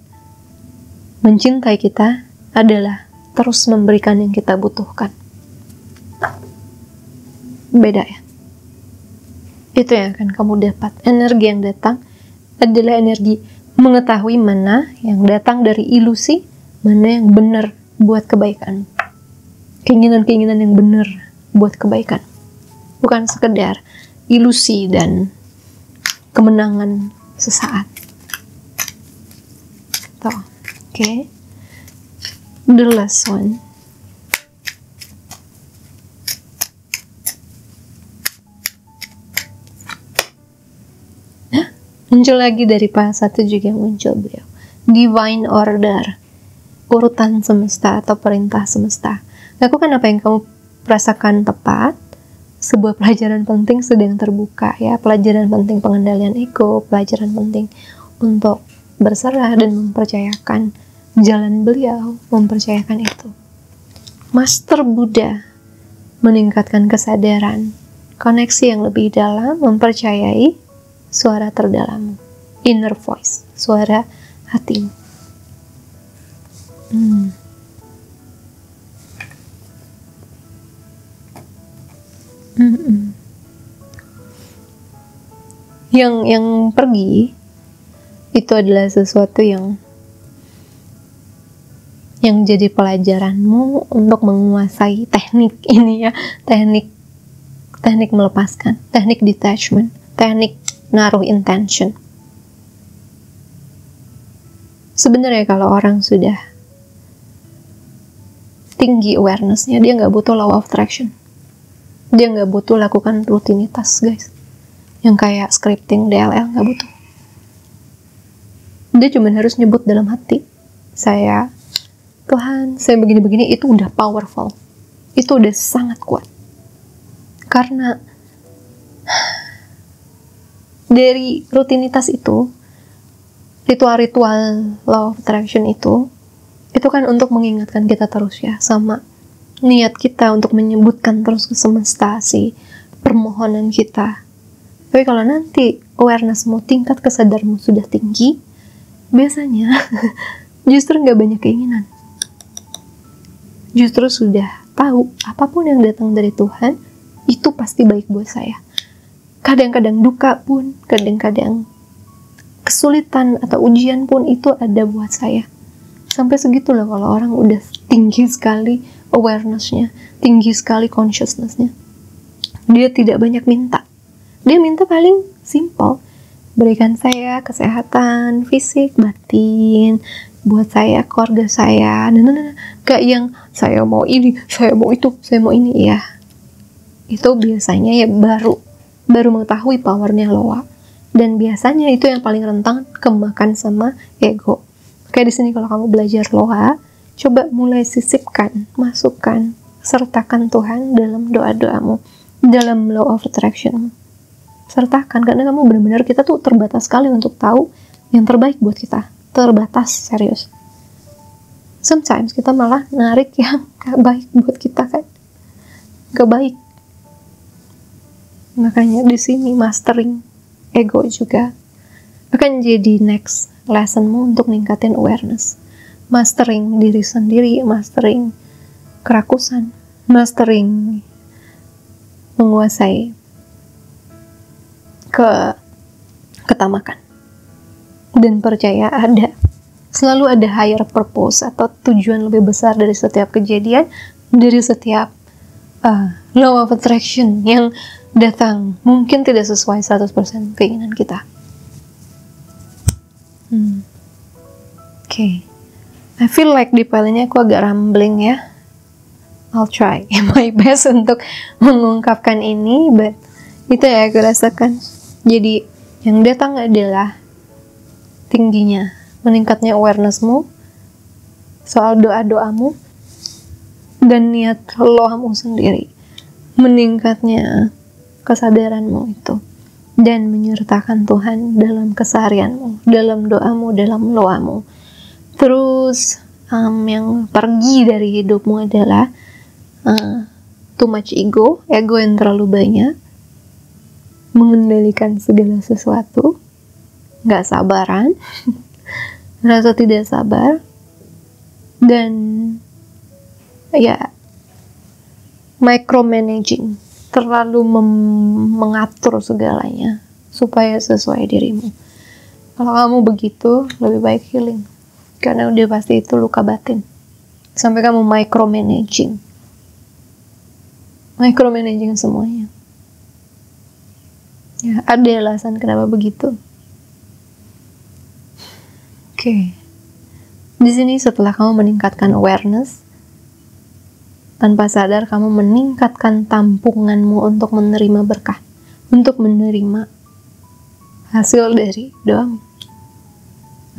mencintai kita adalah terus memberikan yang kita butuhkan. Beda ya. Itu yang akan kamu dapat. Energi yang datang adalah energi mengetahui mana yang datang dari ilusi, mana yang benar buat kebaikan. Keinginan-keinginan yang benar buat kebaikan. Bukan sekedar ilusi dan kemenangan sesaat. gitu. Oke. The last one. Muncul lagi dari pas satu juga muncul beliau. Divine order. Urutan semesta atau perintah semesta. Lakukan apa yang kamu rasakan tepat. Sebuah pelajaran penting sedang terbuka ya. Pelajaran penting pengendalian ego. Pelajaran penting untuk berserah dan mempercayakan jalan beliau. Mempercayakan itu. Master Buddha meningkatkan kesadaran. Koneksi yang lebih dalam. Mempercayai suara terdalam, inner voice, suara hati. Yang pergi itu adalah sesuatu yang jadi pelajaranmu untuk menguasai teknik ini ya, teknik melepaskan, teknik detachment, teknik naruh intention. Sebenarnya kalau orang sudah tinggi awareness-nya, dia nggak butuh law of attraction. Dia nggak butuh lakukan rutinitas, guys. Yang kayak scripting, DLL, nggak butuh. Dia cuma harus nyebut dalam hati. Tuhan, saya begini-begini, itu udah powerful. Itu udah sangat kuat. Karena dari rutinitas itu, ritual-ritual law of attraction itu kan untuk mengingatkan kita terus ya, sama niat kita untuk menyebutkan terus ke semesta si permohonan kita. Tapi kalau nanti awarenessmu, tingkat kesadaranmu sudah tinggi, biasanya justru nggak banyak keinginan. Justru sudah tahu apapun yang datang dari Tuhan, itu pasti baik buat saya. Kadang-kadang duka pun, kadang-kadang kesulitan atau ujian pun itu ada buat saya. Sampai segitulah kalau orang udah tinggi sekali awareness-nya, tinggi sekali consciousness-nya. Dia tidak banyak minta. Dia minta paling simple. Berikan saya kesehatan, fisik, batin, buat saya, keluarga saya. Gak yang saya mau ini, saya mau itu, saya mau ini ya. Itu biasanya ya baru mengetahui powernya loa, dan biasanya itu yang paling rentan kemakan sama ego. Kayak di sini kalau kamu belajar loa, coba mulai sisipkan, masukkan, sertakan Tuhan dalam doa-doamu, dalam law of attraction. Sertakan, karena kamu benar-benar, kita tuh terbatas sekali untuk tahu yang terbaik buat kita. Terbatas, serius. Sometimes kita malah narik yang gak baik buat kita kan, gak baik. Makanya di sini mastering ego juga akan jadi next lessonmu untuk ningkatin awareness. Mastering diri sendiri, mastering kerakusan, mastering menguasai ketamakan. Dan percaya selalu ada higher purpose atau tujuan lebih besar dari setiap kejadian, dari setiap law of attraction yang datang. Mungkin tidak sesuai 100% keinginan kita. Oke. I feel like di palanya aku agak rambling ya. I'll try my best untuk mengungkapkan ini, but itu ya aku rasakan. Jadi yang datang adalah tingginya, meningkatnya awarenessmu soal doa-doamu dan niat loamu sendiri, meningkatnya kesadaranmu itu, dan menyertakan Tuhan dalam keseharianmu, dalam doamu, dalam loamu. Terus yang pergi dari hidupmu adalah too much ego yang terlalu banyak, mengendalikan segala sesuatu, nggak sabaran, merasa tidak sabar, dan ya micromanaging, terlalu mengatur segalanya supaya sesuai dirimu. Kalau kamu begitu, lebih baik healing, karena udah pasti itu luka batin. Sampai kamu micromanaging semuanya. Ya, ada alasan kenapa begitu. Oke. Di sini setelah kamu meningkatkan awareness, tanpa sadar kamu meningkatkan tampunganmu untuk menerima berkah, untuk menerima hasil dari doamu,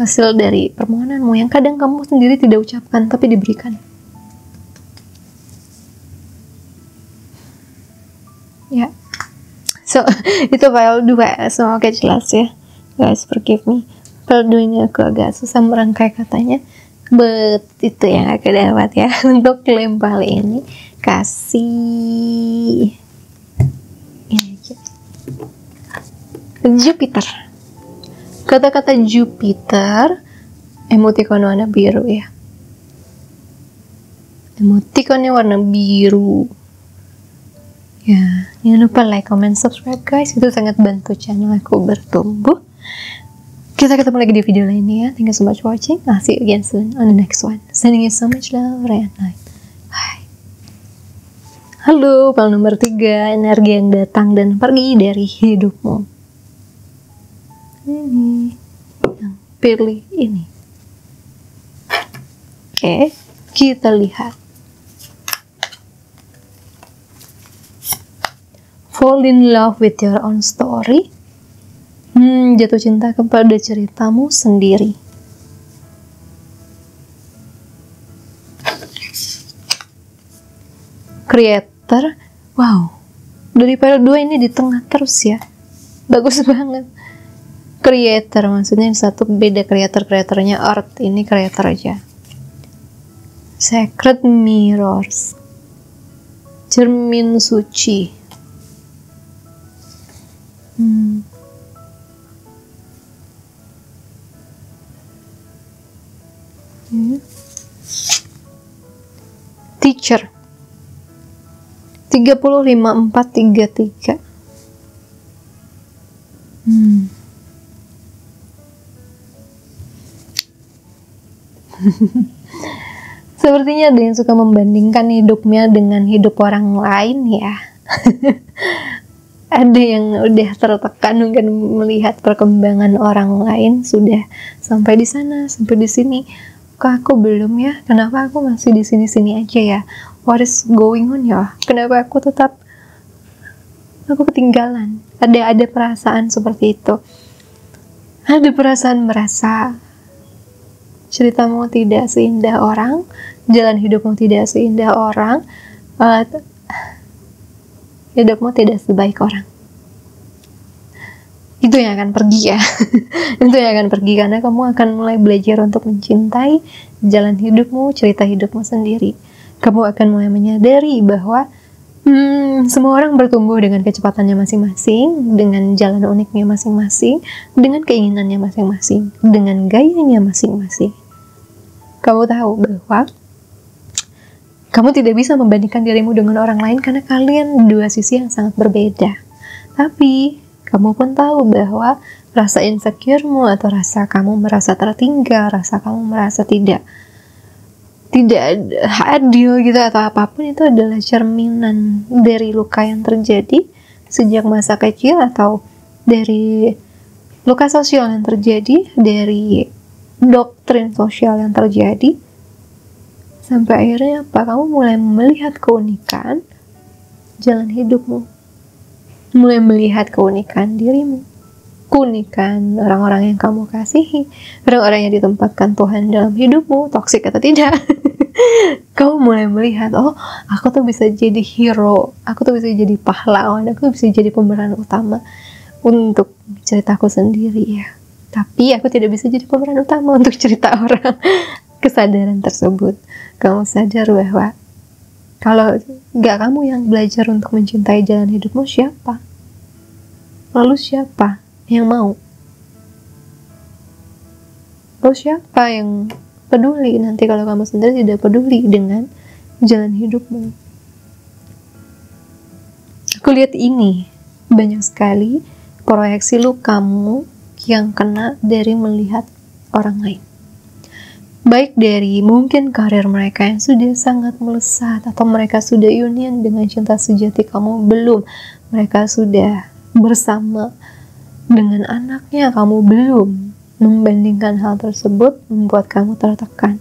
hasil dari permohonanmu yang kadang kamu sendiri tidak ucapkan tapi diberikan. Ya, so itu file 2, semoga jelas ya guys, forgive me. File 2 ini aku agak susah merangkai katanya, but itu yang aku dapat ya. Untuk klaim kali ini kasih ini aja, Jupiter. Kata-kata Jupiter, emoticon warna biru ya, emoticonnya warna biru ya. Jangan lupa like, comment, subscribe guys, itu sangat bantu channel aku bertumbuh. Kita ketemu lagi di video lainnya ya. Thank you so much for watching. I'll see you again soon on the next one. Sending you so much love, Ray and Night. Bye. Halo, file nomor 3, energi yang datang dan pergi dari hidupmu. Ini yang pilih ini. Oke, kita lihat. Fall in love with your own story. Jatuh cinta kepada ceritamu sendiri. Creator. Wow, dari file 2 ini di tengah terus ya, bagus banget. Creator, maksudnya yang satu beda kreatornya art, ini creator aja. Sacred mirrors, cermin suci. Teacher 305433. Sepertinya ada yang suka membandingkan hidupnya dengan hidup orang lain ya. Ada yang udah tertekan mungkin melihat perkembangan orang lain, sudah sampai di sana, sampai di sini. Kok aku belum ya? Kenapa aku masih di sini-sini aja ya? What is going on ya? Kenapa aku ketinggalan? Ada perasaan seperti itu. Ada perasaan merasa ceritamu tidak seindah orang, jalan hidupmu tidak seindah orang, hidupmu tidak sebaik orang. Itu yang akan pergi ya. Itu yang akan pergi karena kamu akan mulai belajar untuk mencintai jalan hidupmu, cerita hidupmu sendiri. Kamu akan mulai menyadari bahwa semua orang bertumbuh dengan kecepatannya masing-masing, dengan jalan uniknya masing-masing, dengan keinginannya masing-masing, dengan gayanya masing-masing. Kamu tahu bahwa kamu tidak bisa membandingkan dirimu dengan orang lain karena kalian dua sisi yang sangat berbeda. Tapi kamu pun tahu bahwa rasa insecure-mu atau rasa kamu merasa tertinggal, rasa kamu merasa tidak adil gitu atau apapun, itu adalah cerminan dari luka yang terjadi sejak masa kecil, atau dari luka sosial yang terjadi, dari doktrin sosial yang terjadi, sampai akhirnya kamu mulai melihat keunikan jalan hidupmu, mulai melihat keunikan dirimu, keunikan orang-orang yang kamu kasihi, orang-orang yang ditempatkan Tuhan dalam hidupmu, toksik atau tidak. Kamu mulai melihat, oh, aku tuh bisa jadi hero, aku tuh bisa jadi pahlawan, aku tuh bisa jadi pemeran utama untuk ceritaku sendiri ya. Tapi aku tidak bisa jadi pemeran utama untuk cerita orang. Kesadaran tersebut, kamu sadar bahwa kalau gak kamu yang belajar untuk mencintai jalan hidupmu, siapa? Lalu siapa yang mau? Lalu siapa yang peduli nanti kalau kamu sendiri tidak peduli dengan jalan hidupmu? Aku lihat ini banyak sekali proyeksi lukamu yang kena dari melihat orang lain. Baik dari mungkin karir mereka yang sudah sangat melesat, atau mereka sudah union dengan cinta sejati kamu belum, mereka sudah bersama dengan anaknya kamu belum, membandingkan hal tersebut membuat kamu tertekan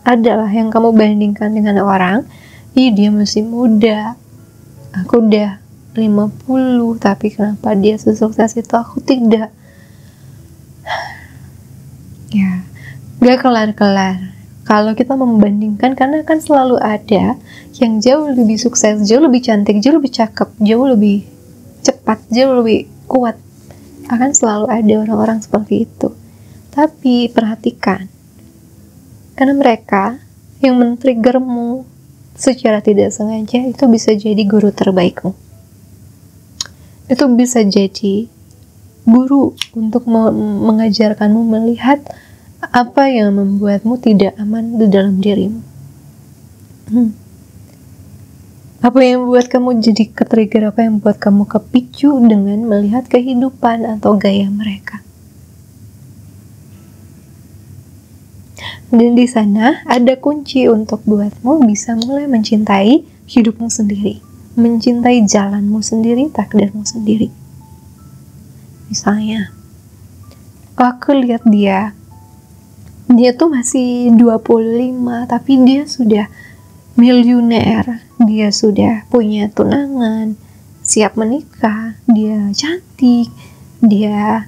adalah yang kamu bandingkan dengan orang, dia masih muda, aku udah 50, tapi kenapa dia sesukses itu aku tidak. Ya, gak kelar-kelar kalau kita membandingkan, karena kan selalu ada yang jauh lebih sukses, jauh lebih cantik, jauh lebih cakep, jauh lebih cepat, jauh lebih kuat. Akan selalu ada orang-orang seperti itu. Tapi perhatikan, karena mereka yang men-triggermu secara tidak sengaja, itu bisa jadi guru terbaikmu. Itu bisa jadi guru untuk mengajarkanmu melihat apa yang membuatmu tidak aman di dalam dirimu. Apa yang membuat kamu jadi ke-trigger, apa yang membuat kamu kepicu dengan melihat kehidupan atau gaya mereka. Dan di sana ada kunci untuk buatmu bisa mulai mencintai hidupmu sendiri, mencintai jalanmu sendiri, takdirmu sendiri. Misalnya, aku lihat dia tuh masih 25, tapi dia sudah miliuner, dia sudah punya tunangan, siap menikah, dia cantik, dia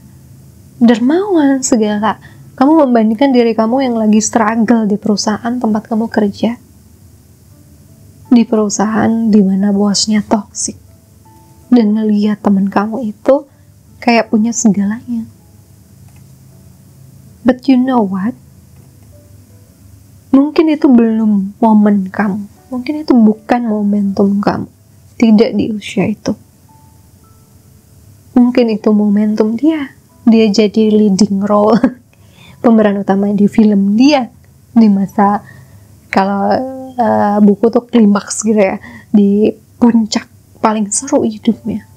dermawan, segala. Kamu membandingkan diri kamu yang lagi struggle di perusahaan tempat kamu kerja, di perusahaan di mana bosnya toksik, dan ngelihat teman kamu itu kayak punya segalanya. But you know what? Mungkin itu belum momen kamu. Mungkin itu bukan momentum kamu. Tidak di usia itu. Mungkin itu momentum dia. Dia jadi leading role. Pemeran utama di film dia. Di masa, kalau buku tuh klimaks gitu ya. Di puncak paling seru hidupnya.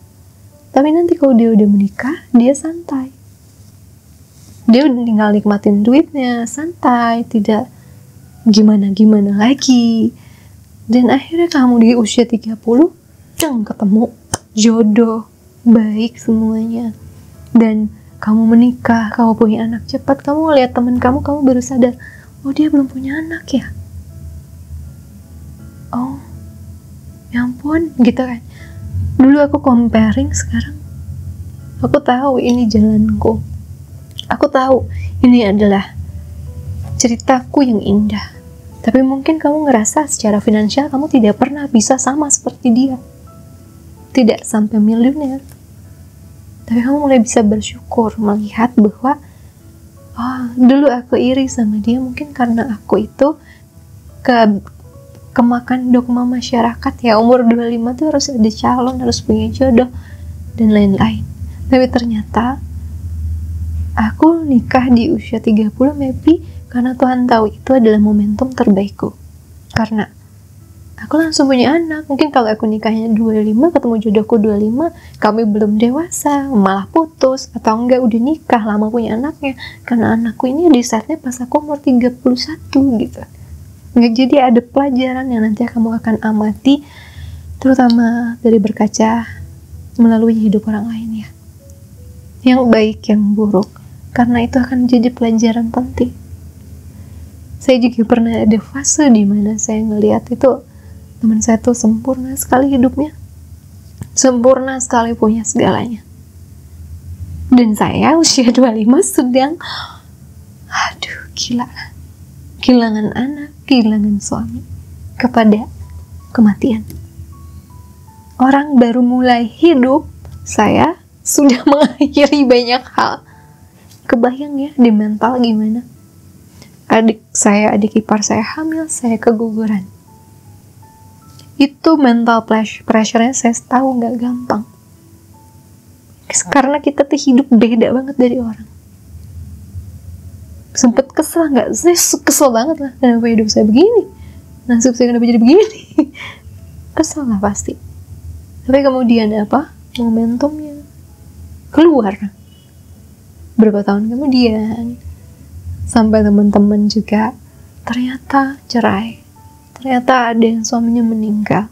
Tapi nanti kalau dia udah menikah, dia santai. Dia udah tinggal nikmatin duitnya, santai, tidak gimana-gimana lagi. Dan akhirnya kamu di usia 30 ketemu jodoh baik semuanya, dan kamu menikah, kamu punya anak cepat. Kamu ngeliat teman kamu baru sadar, oh dia belum punya anak ya, oh ya ampun, gitu kan. Dulu aku comparing, sekarang aku tahu ini jalanku, aku tahu ini adalah ceritaku yang indah. Tapi mungkin kamu ngerasa secara finansial kamu tidak pernah bisa sama seperti dia. Tidak sampai miliuner. Tapi kamu mulai bisa bersyukur melihat bahwa dulu aku iri sama dia mungkin karena aku itu kemakan dogma masyarakat ya, umur 25 tuh harus ada calon, harus punya jodoh dan lain-lain. Tapi ternyata aku nikah di usia 30 maybe karena Tuhan tahu itu adalah momentum terbaikku. Karena aku langsung punya anak. Mungkin kalau aku nikahnya 25, ketemu jodohku 25, kami belum dewasa, malah putus, atau enggak udah nikah, lama punya anaknya. Karena anakku ini di saatnya pas aku umur 31 gitu. Nggak, jadi ada pelajaran yang nanti kamu akan amati, terutama dari berkaca melalui hidup orang lain ya. Yang baik, yang buruk. Karena itu akan menjadi pelajaran penting. Saya juga pernah ada fase di mana saya ngelihat itu teman saya tuh sempurna sekali hidupnya, sempurna sekali punya segalanya, dan saya usia 25 sedang gila, kehilangan anak, kehilangan suami kepada kematian. Orang baru mulai hidup, saya sudah mengakhiri banyak hal. Kebayang ya di mental gimana? Adik ipar saya hamil, saya keguguran. Itu mental pressure-nya saya tahu gak gampang. Karena kita tuh hidup beda banget dari orang. Sempet kesel gak? Saya kesel banget lah, kenapa hidup saya begini? Nasib saya kenapa jadi begini? Kesel lah pasti. Tapi kemudian apa? Momentumnya keluar. Berapa tahun kemudian, sampai teman-teman juga ternyata cerai, ternyata ada yang suaminya meninggal.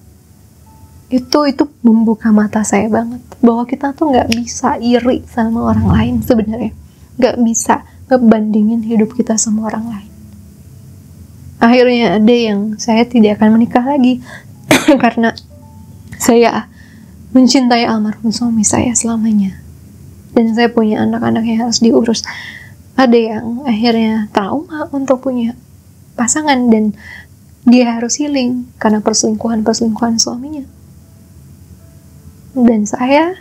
Itu membuka mata saya banget bahwa kita tuh nggak bisa iri sama orang lain sebenarnya, nggak bisa ngebandingin hidup kita sama orang lain. Akhirnya ada yang saya tidak akan menikah lagi karena saya mencintai almarhum suami saya selamanya. Dan saya punya anak-anak yang harus diurus. Ada yang akhirnya trauma untuk punya pasangan dan dia harus healing karena perselingkuhan suaminya. Dan saya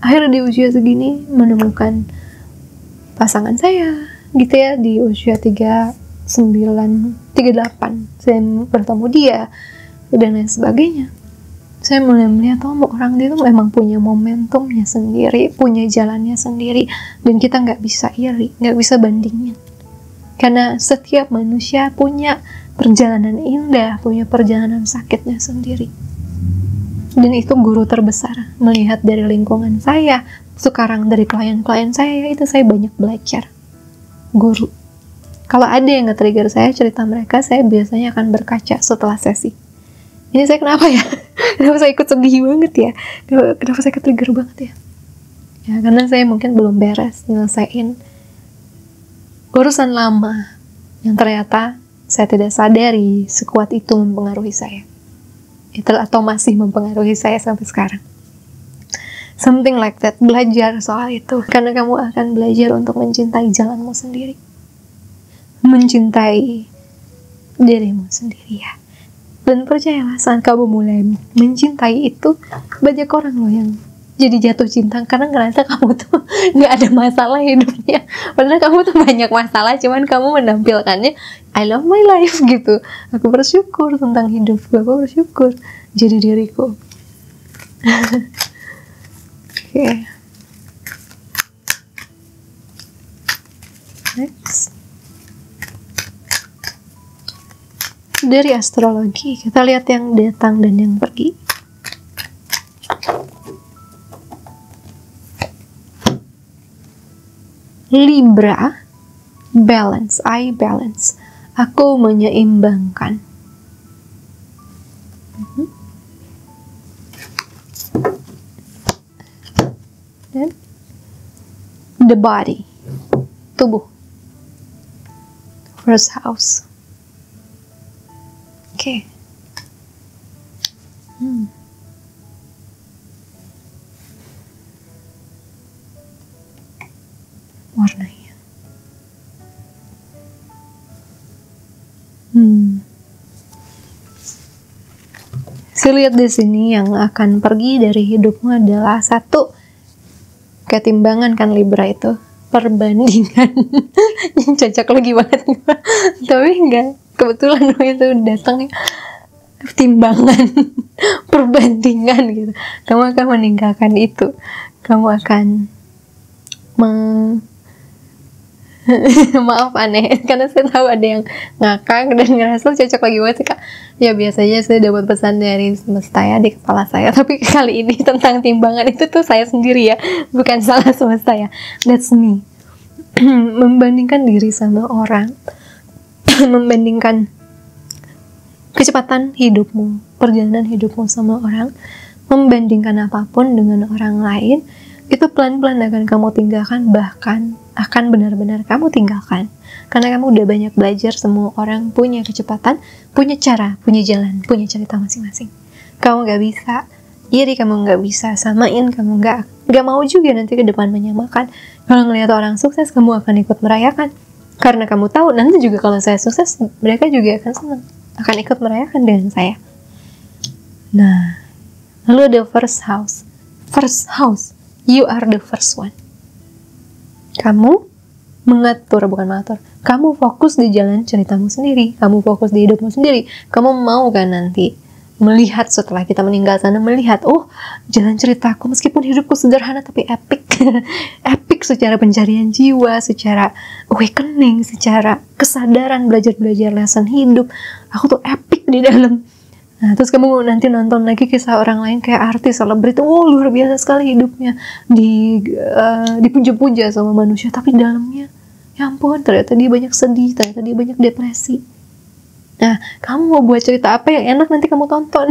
akhirnya di usia segini menemukan pasangan saya gitu ya, di usia 38 saya bertemu dia dan lain sebagainya. Saya mulai melihat orang itu memang punya momentumnya sendiri, punya jalannya sendiri, dan kita nggak bisa iri, nggak bisa bandingin, karena setiap manusia punya perjalanan indah, punya perjalanan sakitnya sendiri. Dan itu guru terbesar, melihat dari lingkungan saya, sekarang dari klien-klien saya, itu saya banyak belajar. Guru. Kalau ada yang nge-trigger saya, cerita mereka, saya biasanya akan berkaca setelah sesi. Ini saya kenapa ya? Kenapa saya ikut sedih banget ya? Kenapa saya ke-trigger banget ya? Ya, karena saya mungkin belum beres nyelesain urusan lama yang ternyata saya tidak sadari sekuat itu mempengaruhi saya. Atau masih mempengaruhi saya sampai sekarang. Something like that. Belajar soal itu. Karena kamu akan belajar untuk mencintai jalanmu sendiri. Mencintai dirimu sendiri ya. Dan percayalah, saat kamu mulai mencintai itu, banyak orang loh yang jadi jatuh cinta karena ngerasa kamu tuh gak ada masalah hidupnya. Padahal kamu tuh banyak masalah, cuman kamu menampilkannya I love my life gitu. Aku bersyukur tentang hidupku, aku bersyukur jadi diriku. Oke. Next. Dari astrologi, kita lihat yang datang dan yang pergi. Libra, balance, I balance. Aku menyeimbangkan. Dan the body, tubuh. First house. Oke. Warnanya. Saya lihat di sini yang akan pergi dari hidupmu adalah satu, ketimbangan kan Libra itu, perbandingan. Cocok lagi banget. Tapi enggak, kebetulan itu datang timbangan, perbandingan gitu. Kamu akan meninggalkan itu. Kamu akan maaf aneh, karena saya tahu ada yang ngakak dan ngerasa cocok lagi banget Kak. Ya biasanya saya dapat pesan dari semesta ya di kepala saya, tapi kali ini tentang timbangan itu tuh saya sendiri ya, bukan salah semesta ya. That's me. Membandingkan diri sama orang, membandingkan kecepatan hidupmu, perjalanan hidupmu sama orang, membandingkan apapun dengan orang lain, itu pelan-pelan akan kamu tinggalkan, bahkan akan benar-benar kamu tinggalkan. Karena kamu udah banyak belajar, semua orang punya kecepatan, punya cara, punya jalan, punya cerita masing-masing. Kamu gak bisa iri, kamu gak bisa samain, kamu gak mau juga nanti ke depan menyamakan. Kalau ngelihat orang sukses, kamu akan ikut merayakan. Karena kamu tahu, nanti juga kalau saya sukses, mereka juga akan senang, akan ikut merayakan dengan saya. Nah, lalu ada first house. First house, you are the first one. Kamu mengatur, bukan mengatur. Kamu fokus di jalan ceritamu sendiri. Kamu fokus di hidupmu sendiri. Kamu mau kan nanti melihat setelah kita meninggal sana, melihat, oh jalan ceritaku meskipun hidupku sederhana tapi epic. Epic secara pencarian jiwa, secara awakening, secara kesadaran, belajar-belajar lesson hidup. Aku tuh epic di dalam. Nah, terus kamu nanti nonton lagi kisah orang lain kayak artis, selebriti, oh luar biasa sekali hidupnya, dipuja-puja sama manusia, tapi dalamnya, ya ampun, ternyata dia banyak sedih, ternyata dia banyak depresi. Nah, kamu mau buat cerita apa yang enak nanti kamu tonton?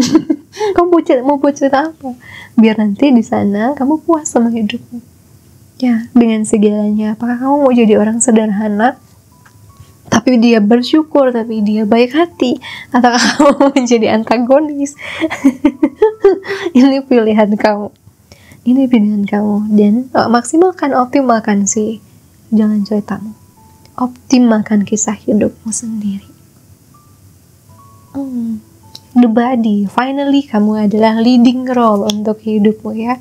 Kamu mau buat cerita apa? Biar nanti di sana kamu puas sama hidupmu. Ya, dengan segalanya. Apakah kamu mau jadi orang sederhana, tapi dia bersyukur, tapi dia baik hati? Atau kamu mau menjadi antagonis? Ini pilihan kamu. Ini pilihan kamu. Dan maksimalkan, optimalkan sih jalan ceritamu. Optimalkan kisah hidupmu sendiri. The body. Finally, kamu adalah leading role untuk hidupmu ya.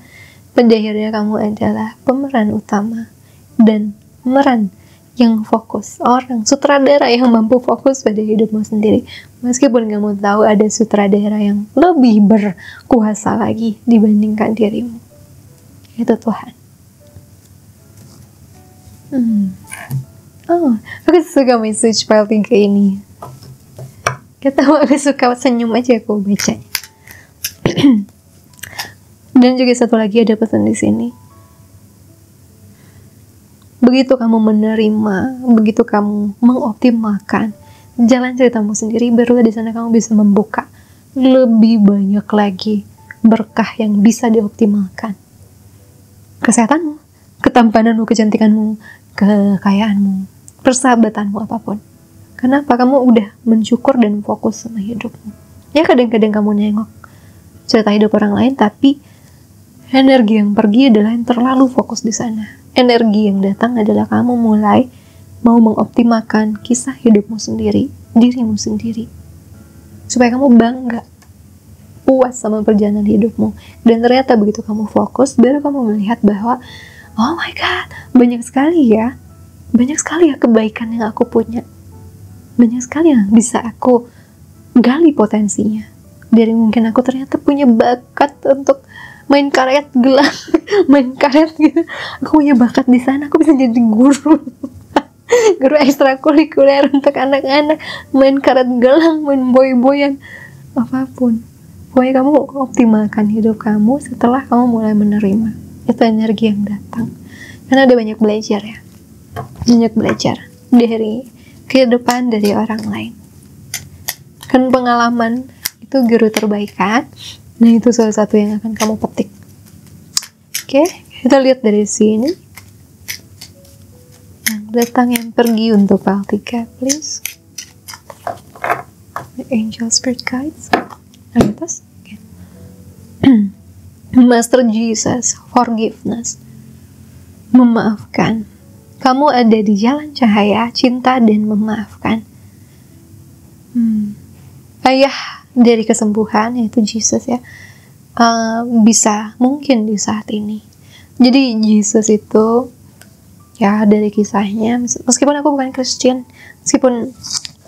Pada akhirnya kamu adalah pemeran utama dan pemeran yang fokus, orang sutradara yang mampu fokus pada hidupmu sendiri. Meskipun kamu tahu ada sutradara yang lebih berkuasa lagi dibandingkan dirimu, itu Tuhan. Aku suka message file 3 ini. Ketawa, aku suka senyum aja aku baca. Dan juga satu lagi ada pesan di sini. Begitu kamu menerima, begitu kamu mengoptimalkan jalan ceritamu sendiri, barulah di sana kamu bisa membuka lebih banyak lagi berkah yang bisa dioptimalkan. Kesehatanmu, ketampananmu, kecantikanmu, kekayaanmu, persahabatanmu, apapun. Kenapa? Kamu udah mensyukur dan fokus sama hidupmu. Ya kadang-kadang kamu nengok cerita hidup orang lain, tapi energi yang pergi adalah yang terlalu fokus di sana. Energi yang datang adalah kamu mulai mau mengoptimalkan kisah hidupmu sendiri, dirimu sendiri. Supaya kamu bangga, puas sama perjalanan hidupmu. Dan ternyata begitu kamu fokus, baru kamu melihat bahwa, oh my God, banyak sekali ya kebaikan yang aku punya. Banyak sekali yang bisa aku gali potensinya. Dari mungkin aku ternyata punya bakat untuk main karet gelang, main karet gitu. Aku punya bakat di sana, aku bisa jadi guru ekstrakurikuler untuk anak-anak, main karet gelang, main boy-boyan, apapun. Pokoknya kamu optimalkan hidup kamu setelah kamu mulai menerima. Itu energi yang datang. Karena ada banyak belajar ya. Banyak belajar dari kehidupan dari orang lain. Kan pengalaman itu guru terbaik kan? Nah, itu salah satu yang akan kamu petik. Oke, kita lihat dari sini. Yang datang, yang pergi untuk file 3, please. The angel spirit guides. Atas. Okay. Master Jesus, forgiveness. Memaafkan. Kamu ada di jalan cahaya, cinta, dan memaafkan. Ayah dari kesembuhan, yaitu Jesus ya, bisa mungkin di saat ini. Jadi Jesus itu ya dari kisahnya, meskipun aku bukan Kristen, meskipun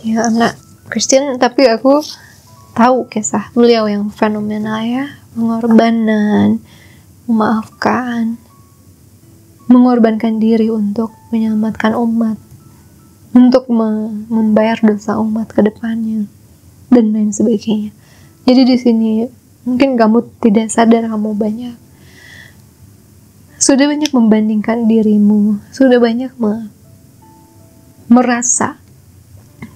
ya I'm not Kristen, tapi aku tahu kisah beliau yang fenomenal ya, pengorbanan, memaafkan, mengorbankan diri untuk menyelamatkan umat, untuk membayar dosa umat ke depannya, dan lain sebagainya. Jadi di sini mungkin kamu tidak sadar, kamu sudah banyak membandingkan dirimu, sudah banyak merasa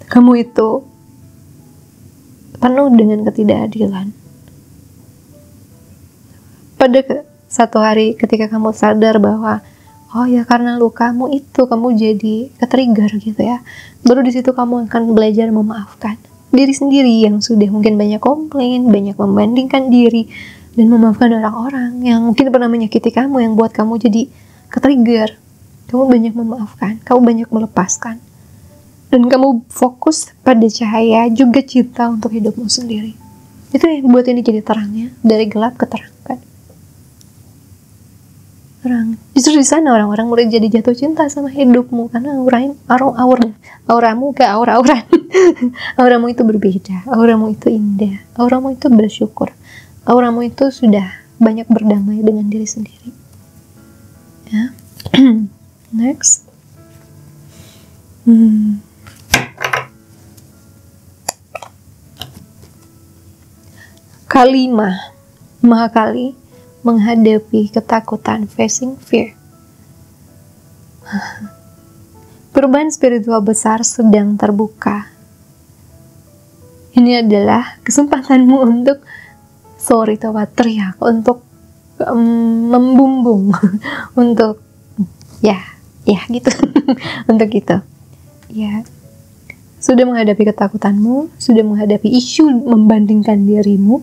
kamu itu penuh dengan ketidakadilan. Pada satu hari ketika kamu sadar bahwa oh ya, karena lukamu itu kamu jadi ketrigger gitu ya, baru di situ kamu akan belajar memaafkan diri sendiri yang sudah mungkin banyak komplain, banyak membandingkan diri, dan memaafkan orang-orang yang mungkin pernah menyakiti kamu, yang buat kamu jadi ketrigger. Kamu banyak memaafkan, kamu banyak melepaskan, dan kamu fokus pada cahaya juga cinta untuk hidupmu sendiri. Itu yang buat ini jadi terangnya, dari gelap ke terang kan. Terang. Justru di sana orang-orang mulai jadi jatuh cinta sama hidupmu karena auramu ke aura-aura. Auramu itu berbeda, auramu itu indah, auramu itu bersyukur, auramu itu sudah banyak berdamai dengan diri sendiri. Ya. Next. Kalimah Mahakali menghadapi ketakutan, facing fear. Perubahan spiritual besar sedang terbuka. Ini adalah kesempatanmu untuk teriak, untuk membumbung, untuk Ya gitu. Untuk itu ya, sudah menghadapi ketakutanmu, sudah menghadapi isu membandingkan dirimu.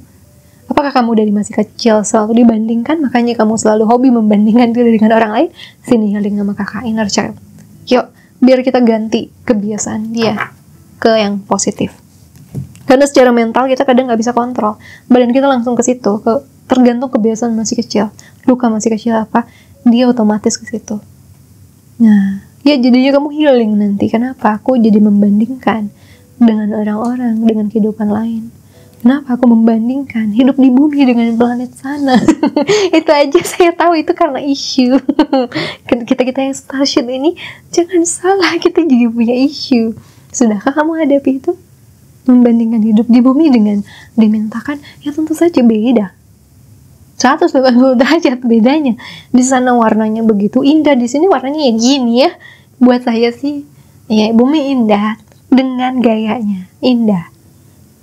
Apakah kamu dari masih kecil selalu dibandingkan, makanya kamu selalu hobi membandingkan diri dengan orang lain? Sini healing sama kakak inner child. Yuk, biar kita ganti kebiasaan dia ke yang positif. Karena secara mental kita kadang nggak bisa kontrol. Badan kita langsung ke situ, tergantung kebiasaan masih kecil. Luka masih kecil apa, dia otomatis ke situ. Nah, ya jadinya kamu healing nanti. Kenapa? Aku jadi membandingkan dengan orang-orang, dengan kehidupan lain. Kenapa aku membandingkan hidup di bumi dengan planet sana? Itu aja saya tahu itu karena isu. Kita yang starship ini, jangan salah, kita juga punya isu. Sudahkah kamu hadapi itu? Membandingkan hidup di bumi dengan dimintakan, ya tentu saja beda. 180 derajat bedanya. Di sana warnanya begitu indah, di sini warnanya ya gini ya. Buat saya sih, ya bumi indah dengan gayanya, indah.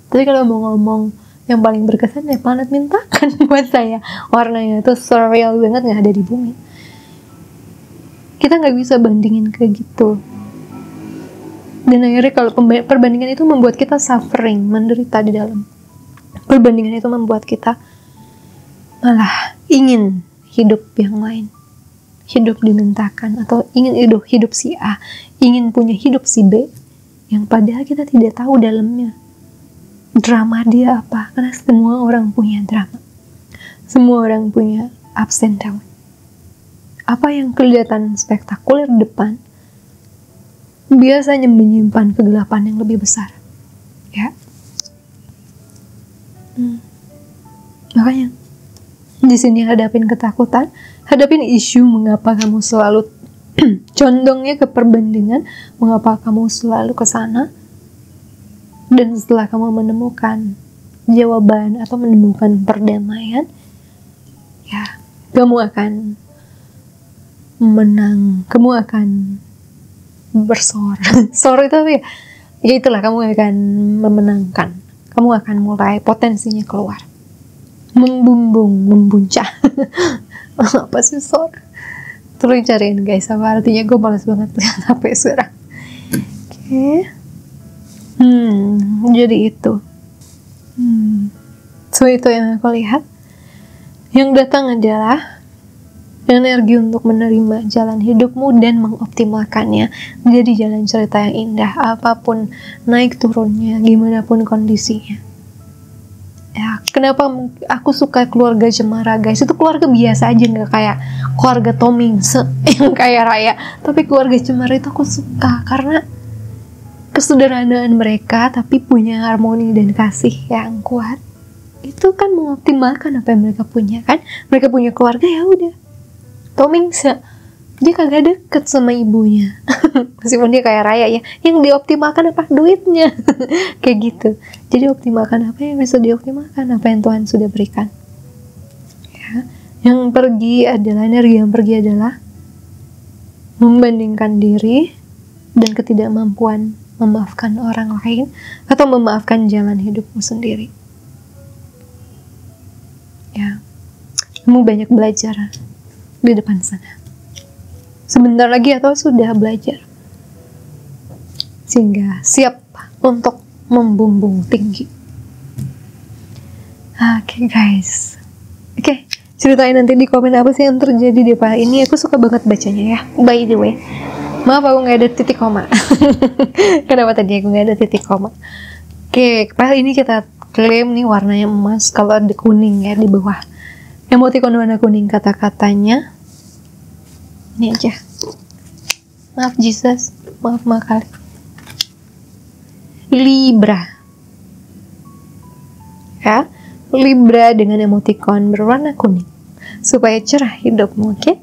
Tapi kalau mau ngomong yang paling berkesan ya planet mintakan buat saya. Warnanya itu surreal banget, nggak ada di bumi. Kita nggak bisa bandingin kayak gitu. Dan akhirnya kalau perbandingan itu membuat kita suffering, menderita di dalam. Perbandingan itu membuat kita malah ingin hidup yang lain. Hidup dimintakan, atau ingin hidup si A, ingin punya hidup si B, yang padahal kita tidak tahu dalamnya drama dia apa. Karena semua orang punya drama, semua orang punya ups and down. Apa yang kelihatan spektakuler di depan biasanya menyimpan kegelapan yang lebih besar, ya. Makanya di sini hadapin ketakutan, hadapin isu mengapa kamu selalu condongnya ke perbandingan, mengapa kamu selalu ke sana. Dan setelah kamu menemukan jawaban atau menemukan perdamaian, ya, kamu akan menang, kamu akan bersorak. Sorak itu apa ya? Ya itulah, kamu akan memenangkan. Kamu akan mulai potensinya keluar, membumbung, membuncah. Apa sih sorak? Tolong cariin guys, apa artinya, gue males banget lihat HP sekarang. Oke. Jadi itu. So itu yang aku lihat. Yang datang adalah energi untuk menerima jalan hidupmu dan mengoptimalkannya jadi jalan cerita yang indah, apapun naik turunnya, gimana pun kondisinya. Ya, kenapa aku suka keluarga Cemara guys? Itu keluarga biasa aja, nggak kayak keluarga Tomingse yang kayak Raya. Tapi keluarga Cemara itu aku suka karena kesederhanaan mereka, tapi punya harmoni dan kasih yang kuat. Itu kan mengoptimalkan apa yang mereka punya kan. Mereka punya keluarga, ya udah. Tomingse, dia kagak deket sama ibunya. Meskipun dia kayak Raya ya. Yang dioptimalkan apa? Duitnya. Kayak gitu. Jadi optimalkan apa yang bisa dioptimalkan, apa yang Tuhan sudah berikan. Ya. Yang pergi adalah, energi yang pergi adalah membandingkan diri dan ketidakmampuan memaafkan orang lain atau memaafkan jalan hidupmu sendiri. Ya, kamu banyak belajar di depan sana. Sebentar lagi atau sudah belajar, sehingga siap untuk membumbung tinggi. Oke guys, oke, ceritain nanti di komen apa sih yang terjadi di Pak ini. Aku suka banget bacanya ya. By the way, maaf aku nggak ada titik koma. Kenapa tadi aku nggak ada titik koma? Oke, pas ini kita klaim nih warnanya emas. Kalau ada kuning ya di bawah, emoticon warna kuning, kata-katanya ini aja. Maaf Jesus, maaf Makali. Libra, ya, Libra dengan emoticon berwarna kuning supaya cerah hidupmu. Oke?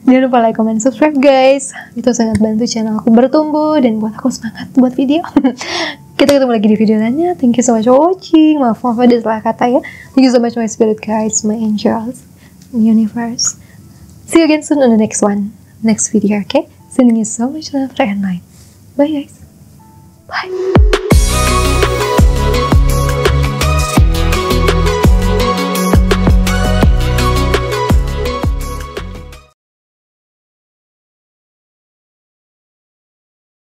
Jangan lupa like, comment, subscribe guys. Itu sangat bantu channel aku bertumbuh dan buat aku semangat buat video. Kita ketemu lagi di video lainnya. Thank you so much for watching. Maaf ada salah kata ya. Thank you so much my spirit guides, my angels, my universe. See you again soon on the next one, next video. Okay? Sending you so much love and light. Bye guys. Bye.